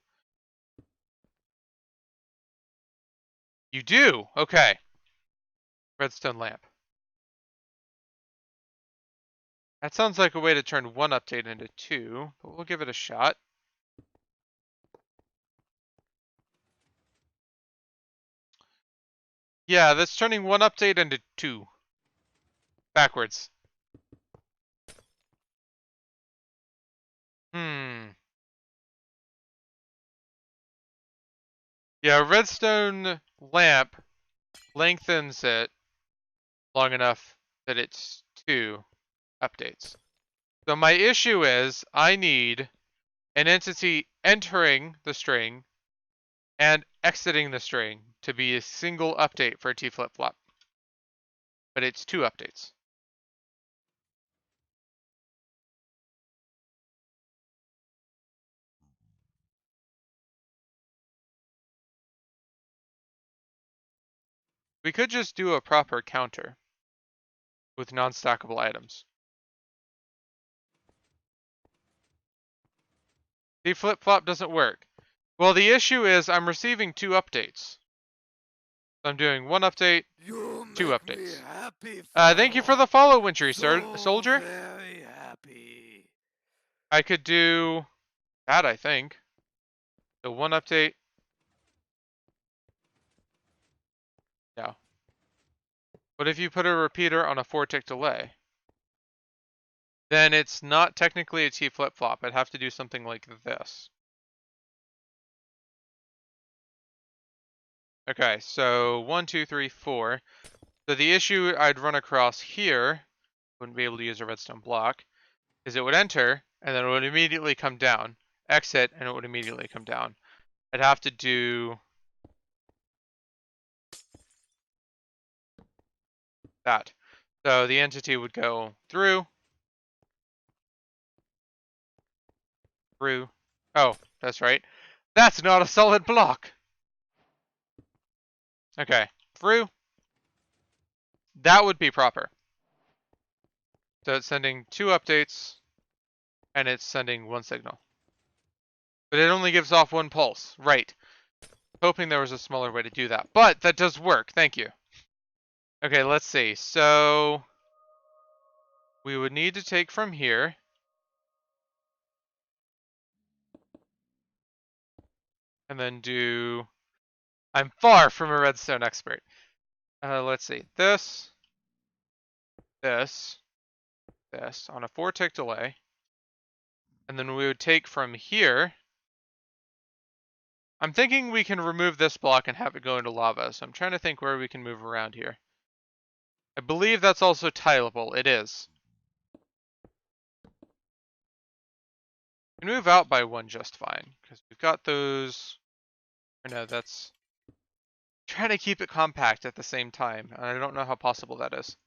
You do? Okay. Redstone lamp. That sounds like a way to turn 1 update into 2, but we'll give it a shot. Yeah, that's turning 1 update into 2. Backwards. Yeah, redstone lamp lengthens it long enough that it's 2 updates. So my issue is I need an entity entering the string and exiting the string to be a single update for a T flip-flop. But it's 2 updates. We could just do a proper counter with non-stackable items. T flip-flop doesn't work. Well, the issue is I'm receiving 2 updates. I'm doing 1 update, 2 updates. Thank you for the follow, Wintry Soldier. Very happy. I could do that, I think. So 1 update. No. What if you put a repeater on a 4-tick delay? Then it's not technically a T flip-flop. I'd have to do something like this. Okay, so 1, 2, 3, 4. So the issue I'd run across here, wouldn't be able to use a redstone block, is it would enter, and then it would immediately come down. Exit, and it would immediately come down. I'd have to do that. So the entity would go through. Oh, that's right. That's not a solid block. Okay, through. That would be proper. So it's sending 2 updates, and it's sending 1 signal. But it only gives off 1 pulse. Right. Hoping there was a smaller way to do that. But that does work. Thank you. Okay, let's see. So we would need to take from here. And then do... I'm far from a redstone expert. Let's see. This on a 4-tick delay. And then we would take from here. I'm thinking we can remove this block and have it go into lava. So I'm trying to think where we can move around here. I believe that's also tileable. It is. We can move out by 1 just fine. Because we've got those... Or no, that's... Trying to keep it compact at the same time. And I don't know how possible that is.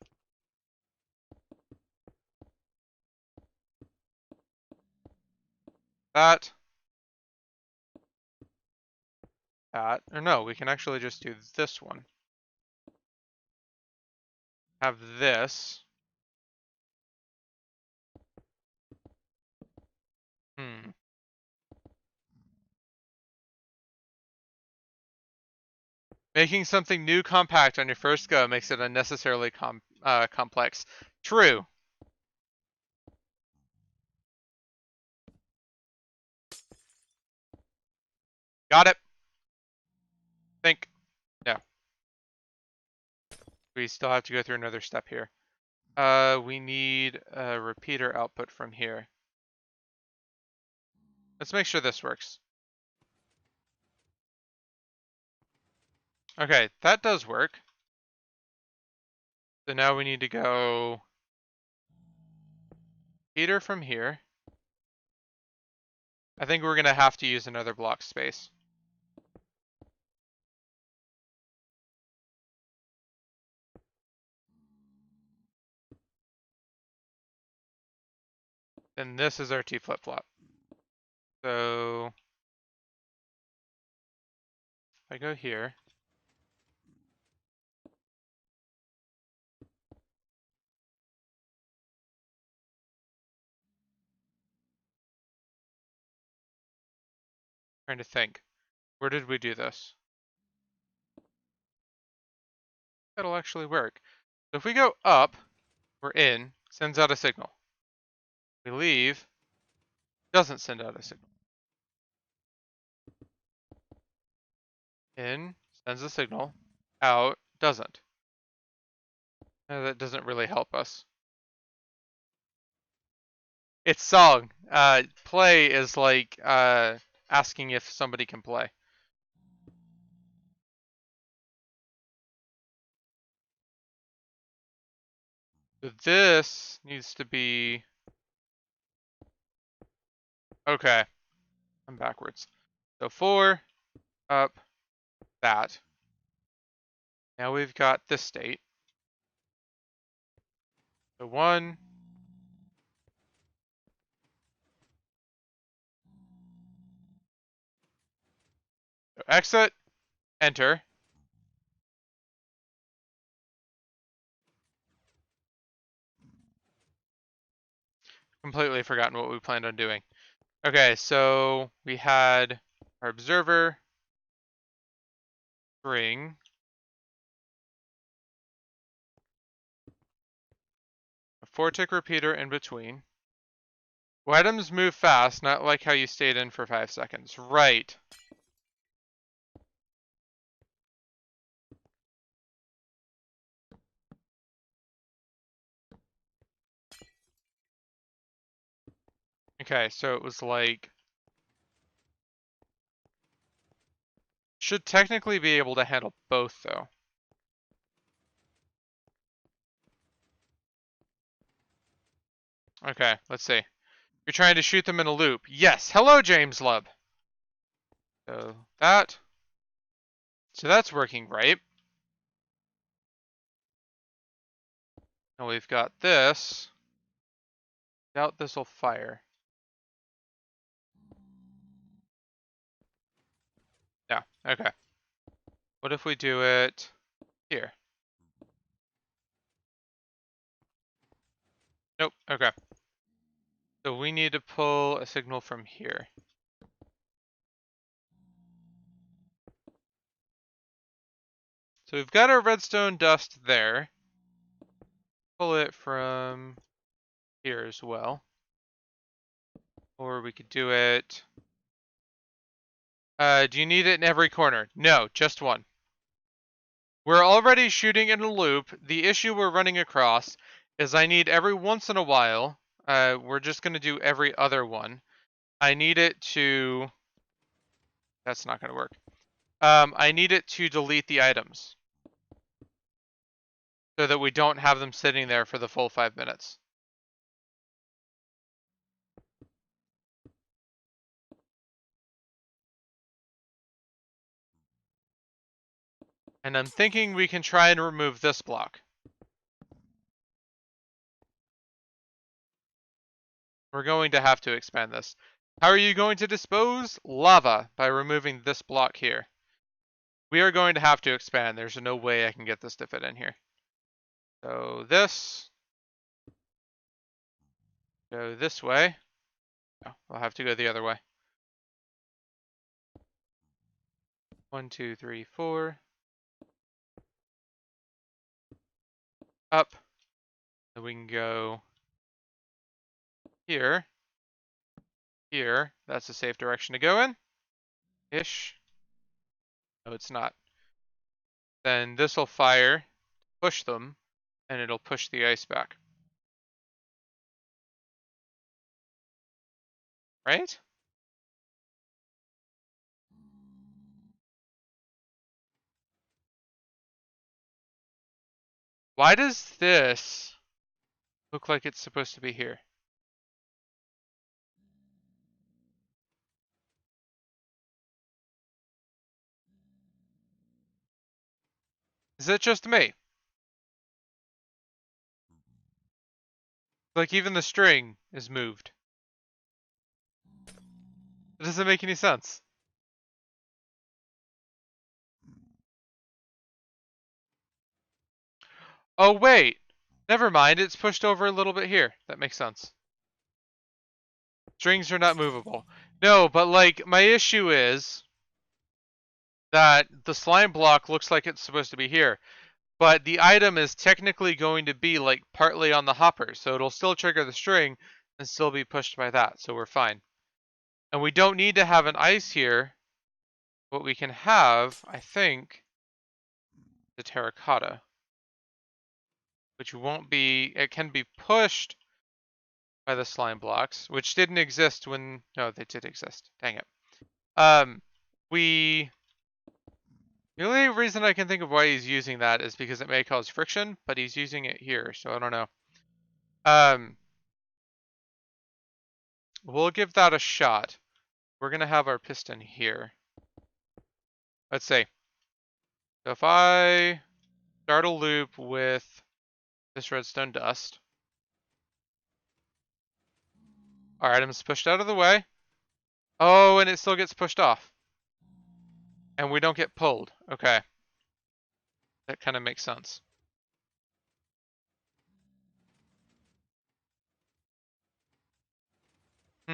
That. That. Or no, we can actually just do this one. Have this. Making something new compact on your first go makes it unnecessarily complex. True. Got it. Think. No. We still have to go through another step here. We need a repeater output from here. Let's make sure this works. Okay, that does work. So now we need to go repeater from here. I think we're gonna have to use another block space. And this is our T flip-flop. So if I go here, trying to think, where did we do this? That'll actually work. So if we go up, we're in, sends out a signal. We leave, doesn't send out a signal. In, sends a signal. Out, doesn't. That doesn't really help us. It's song. Play is like asking if somebody can play. So this needs to be... Okay. I'm backwards. So 4, up, that. Now we've got this state. So 1, so exit, enter. Completely forgotten what we planned on doing. Okay, so we had our observer, string, a 4-tick repeater in between. Well, items move fast, not like how you stayed in for 5 seconds. Right. Okay, so it was like Should technically be able to handle both, though. Okay, let's see. You're trying to shoot them in a loop. Yes. Hello, James Lub. So that's working right. And we've got this. Doubt this will fire. No. Okay. What if we do it here? Nope. Okay. So we need to pull a signal from here. So we've got our redstone dust there. Pull it from here as well. Or we could do it. Do you need it in every corner? No, just one. We're already shooting in a loop. The issue we're running across is I need every once in a while. We're just going to do every other one. I need it to. That's not going to work. I need it to delete the items so that we don't have them sitting there for the full 5 minutes. And I'm thinking we can try and remove this block. We're going to have to expand this. How are you going to dispose lava? By removing this block here. We are going to have to expand. There's no way I can get this to fit in here. So this. Go this way. No, I'll have to go the other way. 1, 2, 3, 4. Up. Then we can go here. Here. That's a safe direction to go in. Ish. No, it's not. Then this will fire, push them, and it'll push the ice back. Right? Why does this look like it's supposed to be here? Is it just me? Like even the string is moved. It doesn't make any sense. Oh wait, never mind, it's pushed over a little bit here. That makes sense. Strings are not movable. No, but like my issue is that the slime block looks like it's supposed to be here. But the item is technically going to be like partly on the hopper, so it'll still trigger the string and still be pushed by that, so we're fine. And we don't need to have an ice here. What we can have, I think, the terracotta, which won't be, it can be pushed by the slime blocks, which didn't exist when, no, they did exist. Dang it. The only reason I can think of why he's using that is because it may cause friction, but he's using it here, so I don't know. We'll give that a shot. We're gonna have our piston here. Let's see. So if I start a loop with this redstone dust, our item's pushed out of the way. Oh, and it still gets pushed off. And we don't get pulled. Okay. That kind of makes sense. So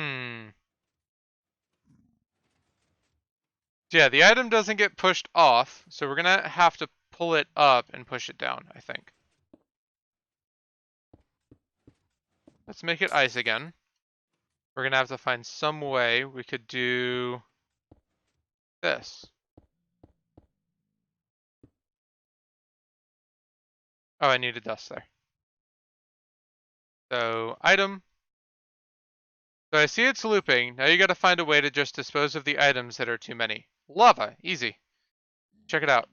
yeah, the item doesn't get pushed off, so we're gonna have to pull it up and push it down, I think. Let's make it ice again. We're gonna have to find some way we could do this. Oh, I needed dust there. So, item. So I see it's looping. Now you gotta find a way to just dispose of the items that are too many. Lava, easy. Check it out.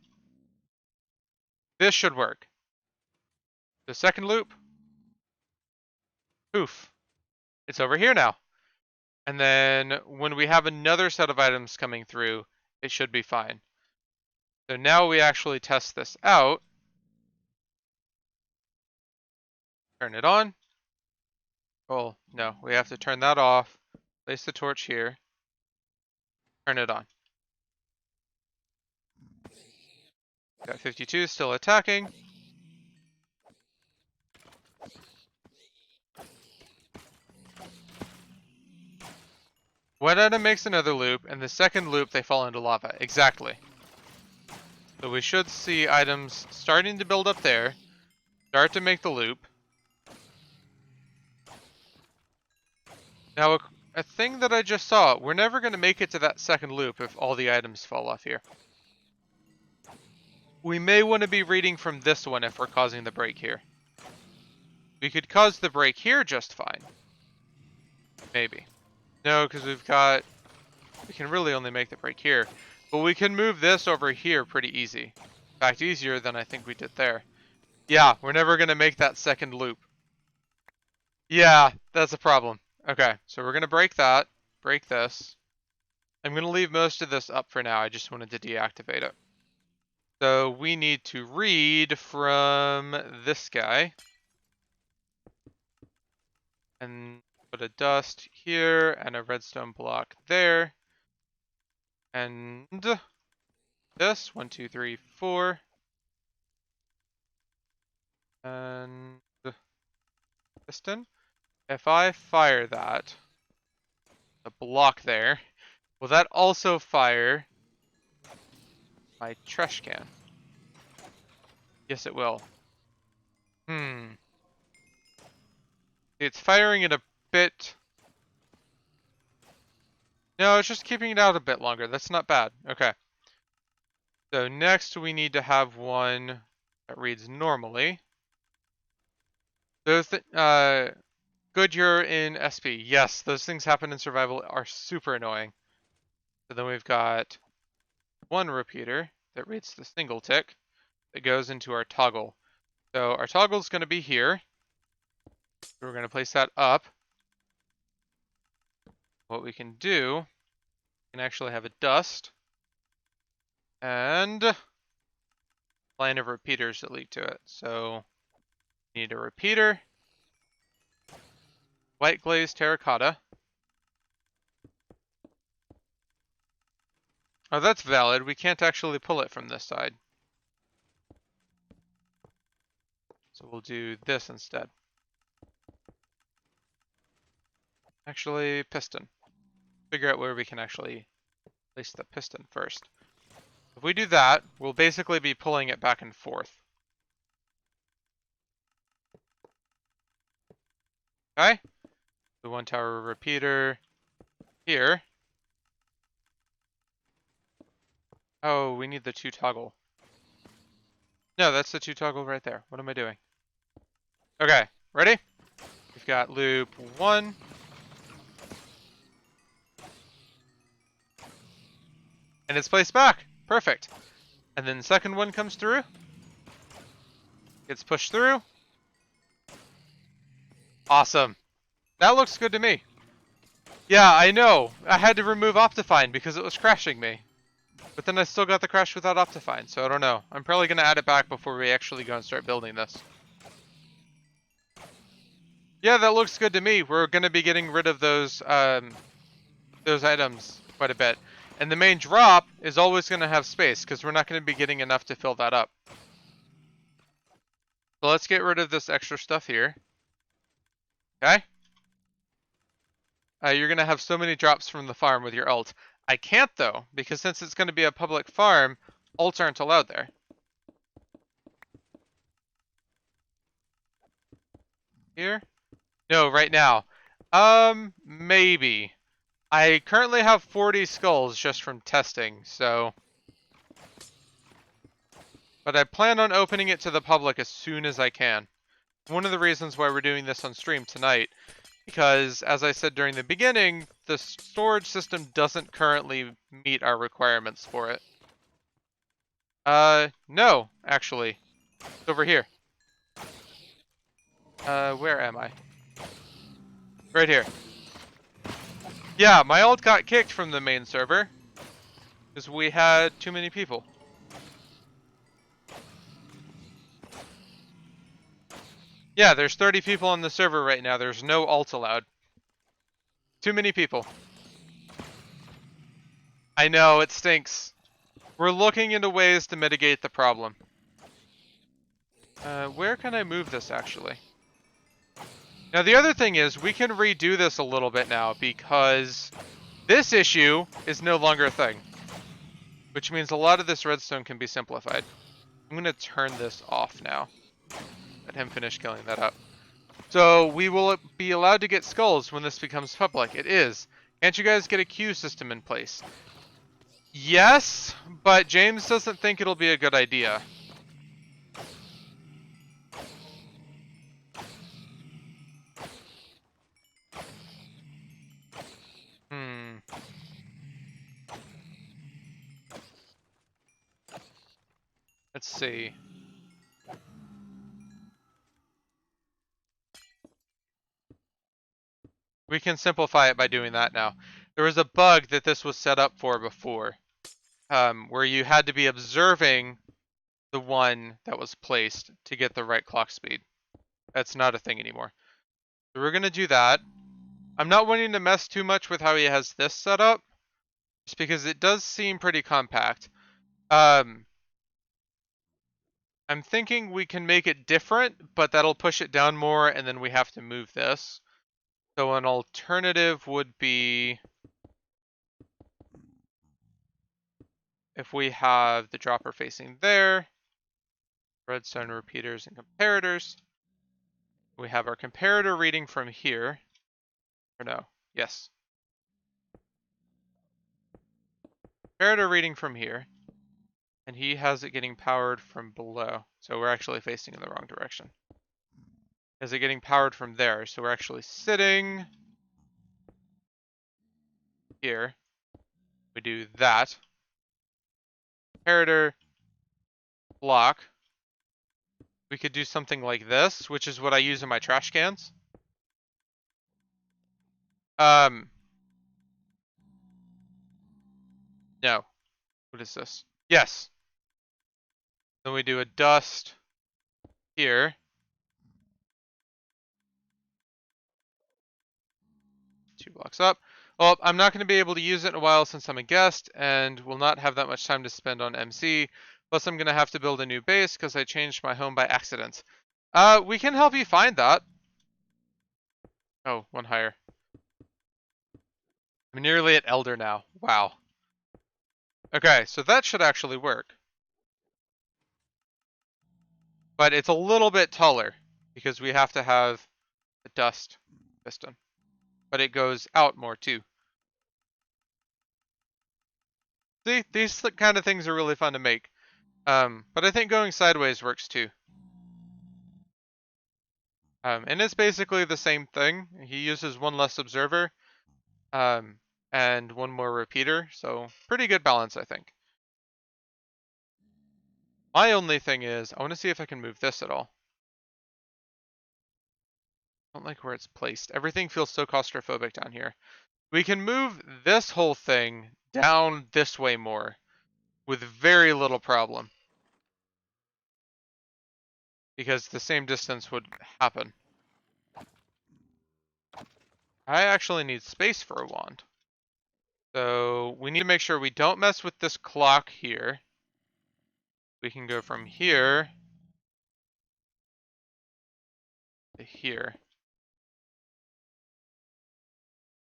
This should work. The second loop. Poof. It's over here now. And then when we have another set of items coming through, it should be fine. So now we actually test this out. Turn it on. Oh, no, we have to turn that off. Place the torch here. Turn it on. Got 52 still attacking. One item makes another loop, and the second loop they fall into lava. Exactly. So we should see items starting to build up there. Start to make the loop. Now, a thing that I just saw, we're never going to make it to that second loop if all the items fall off here. We may want to be reading from this one if we're causing the break here. We could cause the break here just fine. Maybe. No, because we can really only make the break here. But we can move this over here pretty easy. In fact, easier than I think we did there. Yeah, we're never going to make that second loop. Yeah, that's a problem. Okay, so we're going to break that. Break this. I'm going to leave most of this up for now. I just wanted to deactivate it. So we need to read from this guy. And put a dust here and a redstone block there. And this, 1, 2, 3, 4. And piston. If I fire that, the block there, will that also fire my trash can? Yes, it will. It's firing it a bit. No, it's just keeping it out a bit longer. That's not bad. Okay. So next we need to have one that reads normally. Those Goodyear in SP. Yes, those things happen in survival are super annoying. So then we've got one repeater that reads the single tick that goes into our toggle. So our toggle is going to be here. So we're going to place that up. What we can do, we can actually have a dust and line of repeaters that lead to it. So we need a repeater, white glazed terracotta. Oh, that's valid. We can't actually pull it from this side. So we'll do this instead. Actually, piston. Figure out where we can actually place the piston first. If we do that, we'll basically be pulling it back and forth. Okay? The one tower repeater here. Oh, we need the two toggle. No, that's the two toggle right there. What am I doing? Okay, ready? We've got loop 1. And it's placed back. Perfect. And then the second one comes through. Gets pushed through. Awesome. That looks good to me. Yeah, I know. I had to remove Optifine because it was crashing me. But then I still got the crash without Optifine, so I don't know. I'm probably going to add it back before we actually go and start building this. Yeah, that looks good to me. We're going to be getting rid of those items quite a bit. And the main drop is always going to have space because we're not going to be getting enough to fill that up. So let's get rid of this extra stuff here. Okay? You're going to have so many drops from the farm with your ult. I can't though, because since it's going to be a public farm, ults aren't allowed there. Here? No, right now. Maybe. I currently have 40 skulls just from testing, so... But I plan on opening it to the public as soon as I can. One of the reasons why we're doing this on stream tonight, because as I said during the beginning, the storage system doesn't currently meet our requirements for it. No, actually. It's over here. Where am I? Right here. Yeah, my ult got kicked from the main server. Because we had too many people. Yeah, there's 30 people on the server right now. There's no ult allowed. Too many people. I know, it stinks. We're looking into ways to mitigate the problem. Where can I move this, actually? Now, the other thing is, we can redo this a little bit now, because this issue is no longer a thing. Which means a lot of this redstone can be simplified. I'm going to turn this off now. Let him finish killing that up. So we will be allowed to get skulls when this becomes public. It is. Can't you guys get a queue system in place? Yes, but James doesn't think it'll be a good idea. Hmm. Let's see. We can simplify it by doing that now. There was a bug that this was set up for before, where you had to be observing the one that was placed to get the right clock speed. That's not a thing anymore. So we're going to do that. I'm not wanting to mess too much with how he has this set up, just because it does seem pretty compact. I'm thinking we can make it different, but that'll push it down more, and then we have to move this. So an alternative would be if we have the dropper facing there, redstone repeaters and comparators. We have our comparator reading from here. Or no, yes. Comparator reading from here. And he has it getting powered from below. So we're actually facing in the wrong direction. Is it getting powered from there? So we're actually sitting here. We do that. Comparator block. We could do something like this, which is what I use in my trash cans. No. What is this? Yes. Then we do a dust here. 2 blocks up. Well, I'm not going to be able to use it in a while since I'm a guest and will not have that much time to spend on MC. Plus, I'm going to have to build a new base because I changed my home by accident. We can help you find that. Oh, one higher. I'm nearly at Elder now. Wow. Okay, so that should actually work. But it's a little bit taller because we have to have a dust piston. But it goes out more too. See, these kind of things are really fun to make. But I think going sideways works too. And it's basically the same thing. He uses one less observer, and one more repeater, so pretty good balance, I think. My only thing is, I want to see if I can move this at all. I don't like where it's placed. Everything feels so claustrophobic down here. We can move this whole thing down this way more, with very little problem. Because the same distance would happen. I actually need space for a wand. So we need to make sure we don't mess with this clock here. We can go from here to here.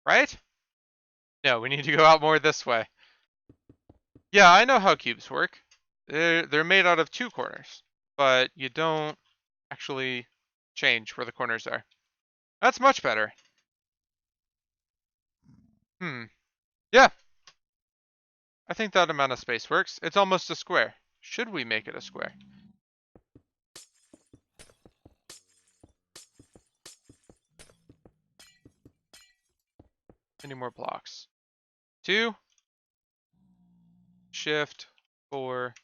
Right? No, we need to go out more this way. Yeah, I know how cubes work. They're made out of 2 corners, but you don't actually change where the corners are. That's much better. Yeah. I think that amount of space works. It's almost a square. Should we make it a square? Any more blocks? 2. Shift 4.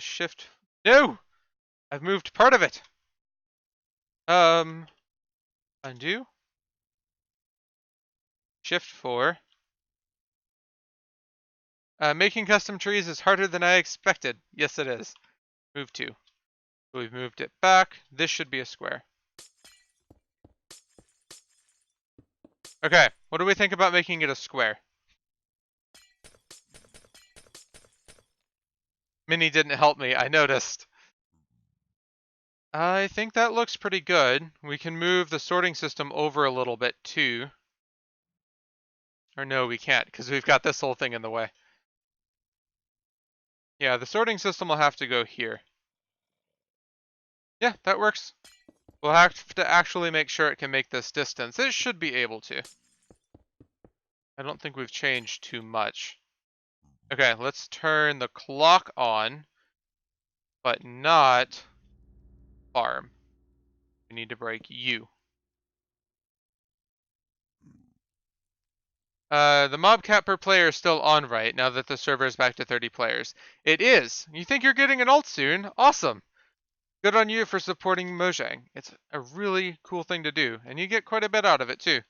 Shift. No! I've moved part of it. Undo. Shift 4. Making custom trees is harder than I expected. Yes, it is. Move 2. So we've moved it back. This should be a square. Okay, what do we think about making it a square? Mini didn't help me, I noticed. I think that looks pretty good. We can move the sorting system over a little bit too. Or no, we can't, because we've got this whole thing in the way. Yeah, the sorting system will have to go here. Yeah, that works. We'll have to actually make sure it can make this distance. It should be able to. I don't think we've changed too much. Okay, let's turn the clock on, but not farm. We need to break you. The mob cap per player is still on, right, now that the server is back to 30 players. It is. You think you're getting an ult soon? Awesome. Good on you for supporting Mojang. It's a really cool thing to do, and you get quite a bit out of it too.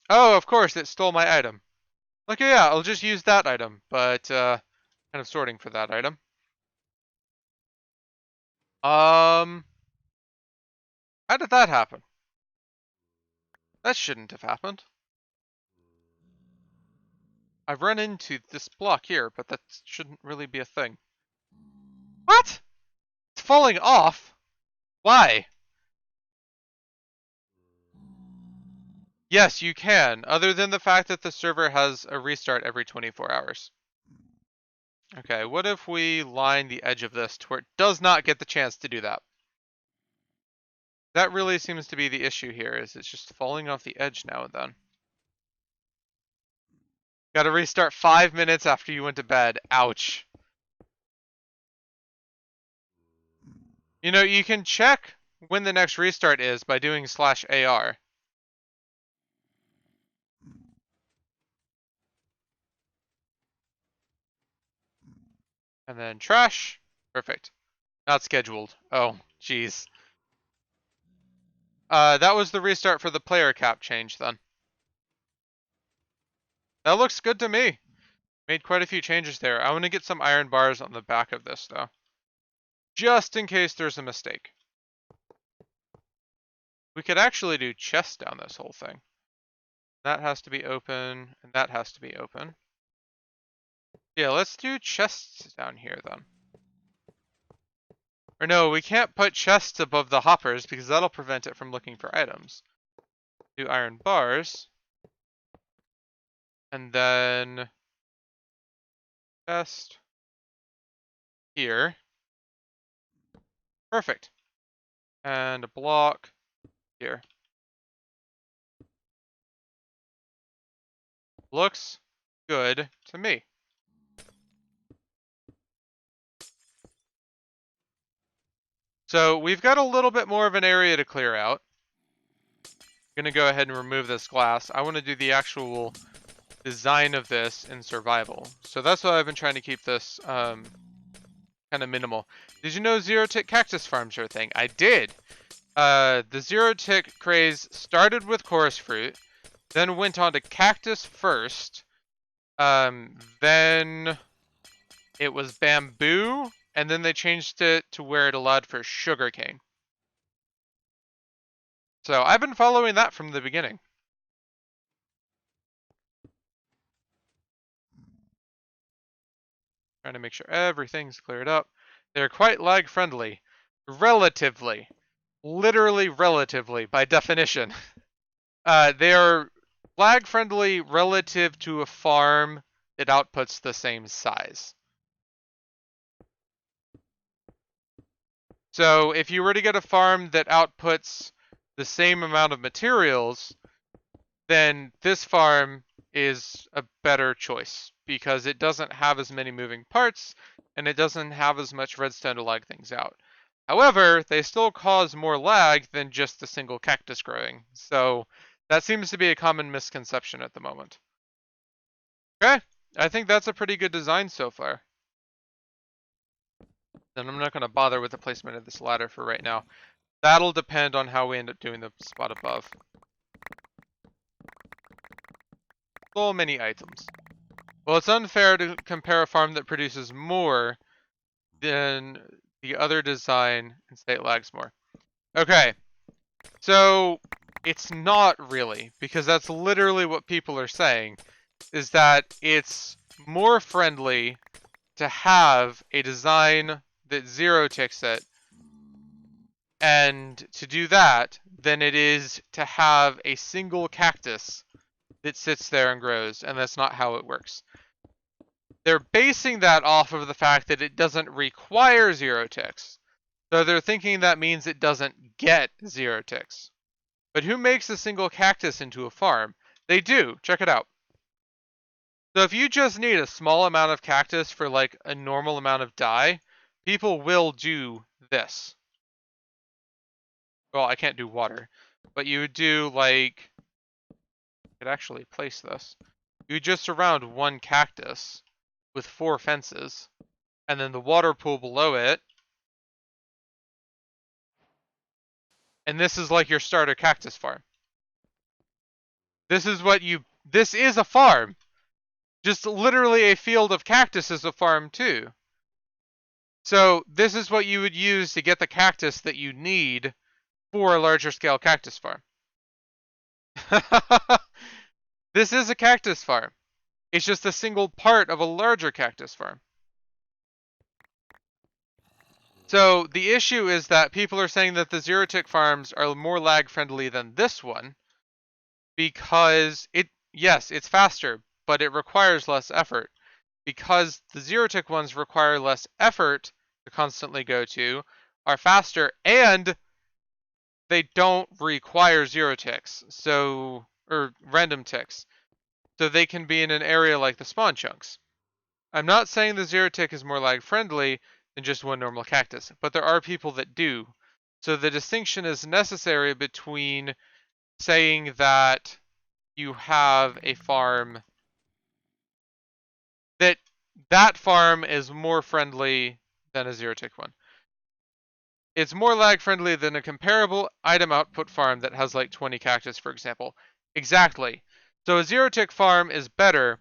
Oh, of course, it stole my item. Okay, yeah, I'll just use that item, but kind of sorting for that item. How did that happen? That shouldn't have happened. I've run into this block here, but that shouldn't really be a thing. What? It's falling off? Why? Yes, you can, other than the fact that the server has a restart every 24 hours. Okay, what if we line the edge of this to where it does not get the chance to do that? That really seems to be the issue here, is it's just falling off the edge now and then. Gotta restart 5 minutes after you went to bed. Ouch. You know, you can check when the next restart is by doing /AR. And then trash. Perfect. Not scheduled. Oh, jeez. That was the restart for the player cap change then. That looks good to me. Made quite a few changes there. I want to get some iron bars on the back of this though. Just in case there's a mistake. We could actually do chests down this whole thing. That has to be open, and that has to be open. Yeah, let's do chests down here then. Or no, we can't put chests above the hoppers because that'll prevent it from looking for items. Do iron bars. And then chest here. Perfect. And a block here. Looks good to me. So we've got a little bit more of an area to clear out. I'm gonna go ahead and remove this glass. I want to do the actual design of this in survival. So that's why I've been trying to keep this kind of minimal. Did you know zero-tick cactus farms are a thing? I did. The zero-tick craze started with chorus fruit, then went on to cactus first, then it was bamboo, and then they changed it to where it allowed for sugarcane. So I've been following that from the beginning. Trying to make sure everything's cleared up. They're quite lag friendly. Relatively. Literally relatively, by definition. They are lag friendly relative to a farm that outputs the same size. So if you were to get a farm that outputs the same amount of materials, then this farm is a better choice because it doesn't have as many moving parts and it doesn't have as much redstone to lag things out. However, they still cause more lag than just the single cactus growing. So that seems to be a common misconception at the moment. Okay, I think that's a pretty good design so far. then I'm not going to bother with the placement of this ladder for right now. That'll depend on how we end up doing the spot above. So many items. Well, it's unfair to compare a farm that produces more than the other design and say it lags more. Okay, so it's not really, because that's literally what people are saying, is that it's more friendly to have a design that zero ticks it, and to do that, than it is to have a single cactus that sits there and grows, and that's not how it works. They're basing that off of the fact that it doesn't require zero ticks. So they're thinking that means it doesn't get zero ticks. But who makes a single cactus into a farm? They do. Check it out. So if you just need a small amount of cactus for like a normal amount of dye, people will do this. Well, I can't do water, but you would do like, I could actually place this. You would just surround one cactus with 4 fences, and then the water pool below it. And this is like your starter cactus farm. This is a farm. Just literally a field of cactus is a farm too. So this is what you would use to get the cactus that you need for a larger scale cactus farm. This is a cactus farm. It's just a single part of a larger cactus farm. So the issue is that people are saying that the zero tick farms are more lag friendly than this one because yes, it's faster, but it requires less effort. Because the zero tick ones require less effort to constantly go to, are faster, and they don't require zero ticks, or random ticks. So they can be in an area like the spawn chunks. I'm not saying the zero tick is more lag friendly than just one normal cactus, but there are people that do. So the distinction is necessary between saying that you have a farm that farm is more friendly than a zero tick one. It's more lag friendly than a comparable item output farm that has like 20 cactus, for example. Exactly. So a zero tick farm is better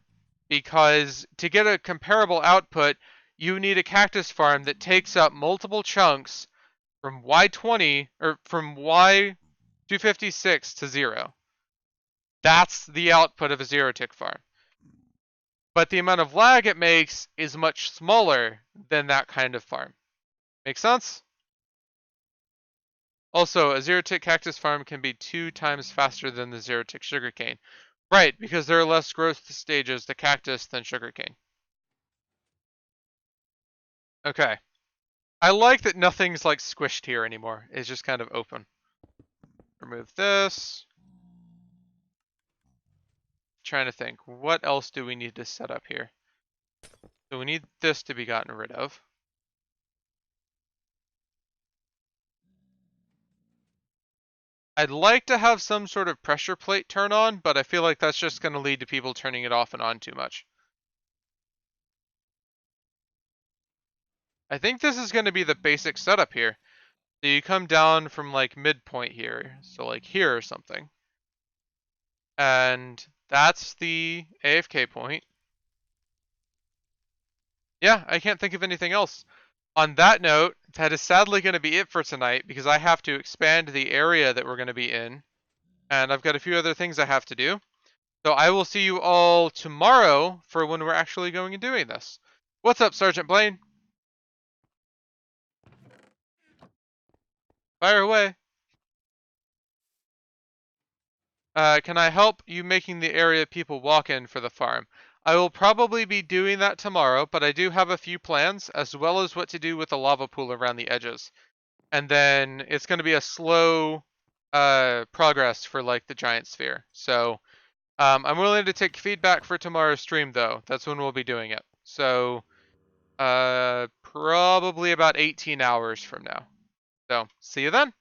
because to get a comparable output, you need a cactus farm that takes up multiple chunks from Y20 or from Y256 to 0. That's the output of a zero tick farm. But the amount of lag it makes is much smaller than that kind of farm. Make sense? Also, a zero tick cactus farm can be 2 times faster than the zero tick sugarcane. Right, because there are less growth stages to cactus than sugarcane. Okay. I like that nothing's like squished here anymore. It's just kind of open. Remove this. Trying to think, what else do we need to set up here? So we need this to be gotten rid of. I'd like to have some sort of pressure plate turn on, but I feel like that's just going to lead to people turning it off and on too much. I think this is going to be the basic setup here. So you come down from like midpoint here, so like here or something. And that's the AFK point. Yeah, I can't think of anything else. On that note, that is sadly going to be it for tonight because I have to expand the area that we're going to be in. And I've got a few other things I have to do. So I will see you all tomorrow for when we're actually going and doing this. What's up, Sergeant Blaine? Fire away. Can I help you making the area people walk in for the farm? I will probably be doing that tomorrow, but I do have a few plans, as well as what to do with the lava pool around the edges. And then it's going to be a slow progress for like the giant sphere. So I'm willing to take feedback for tomorrow's stream, though. That's when we'll be doing it. So probably about 18 hours from now. So see you then.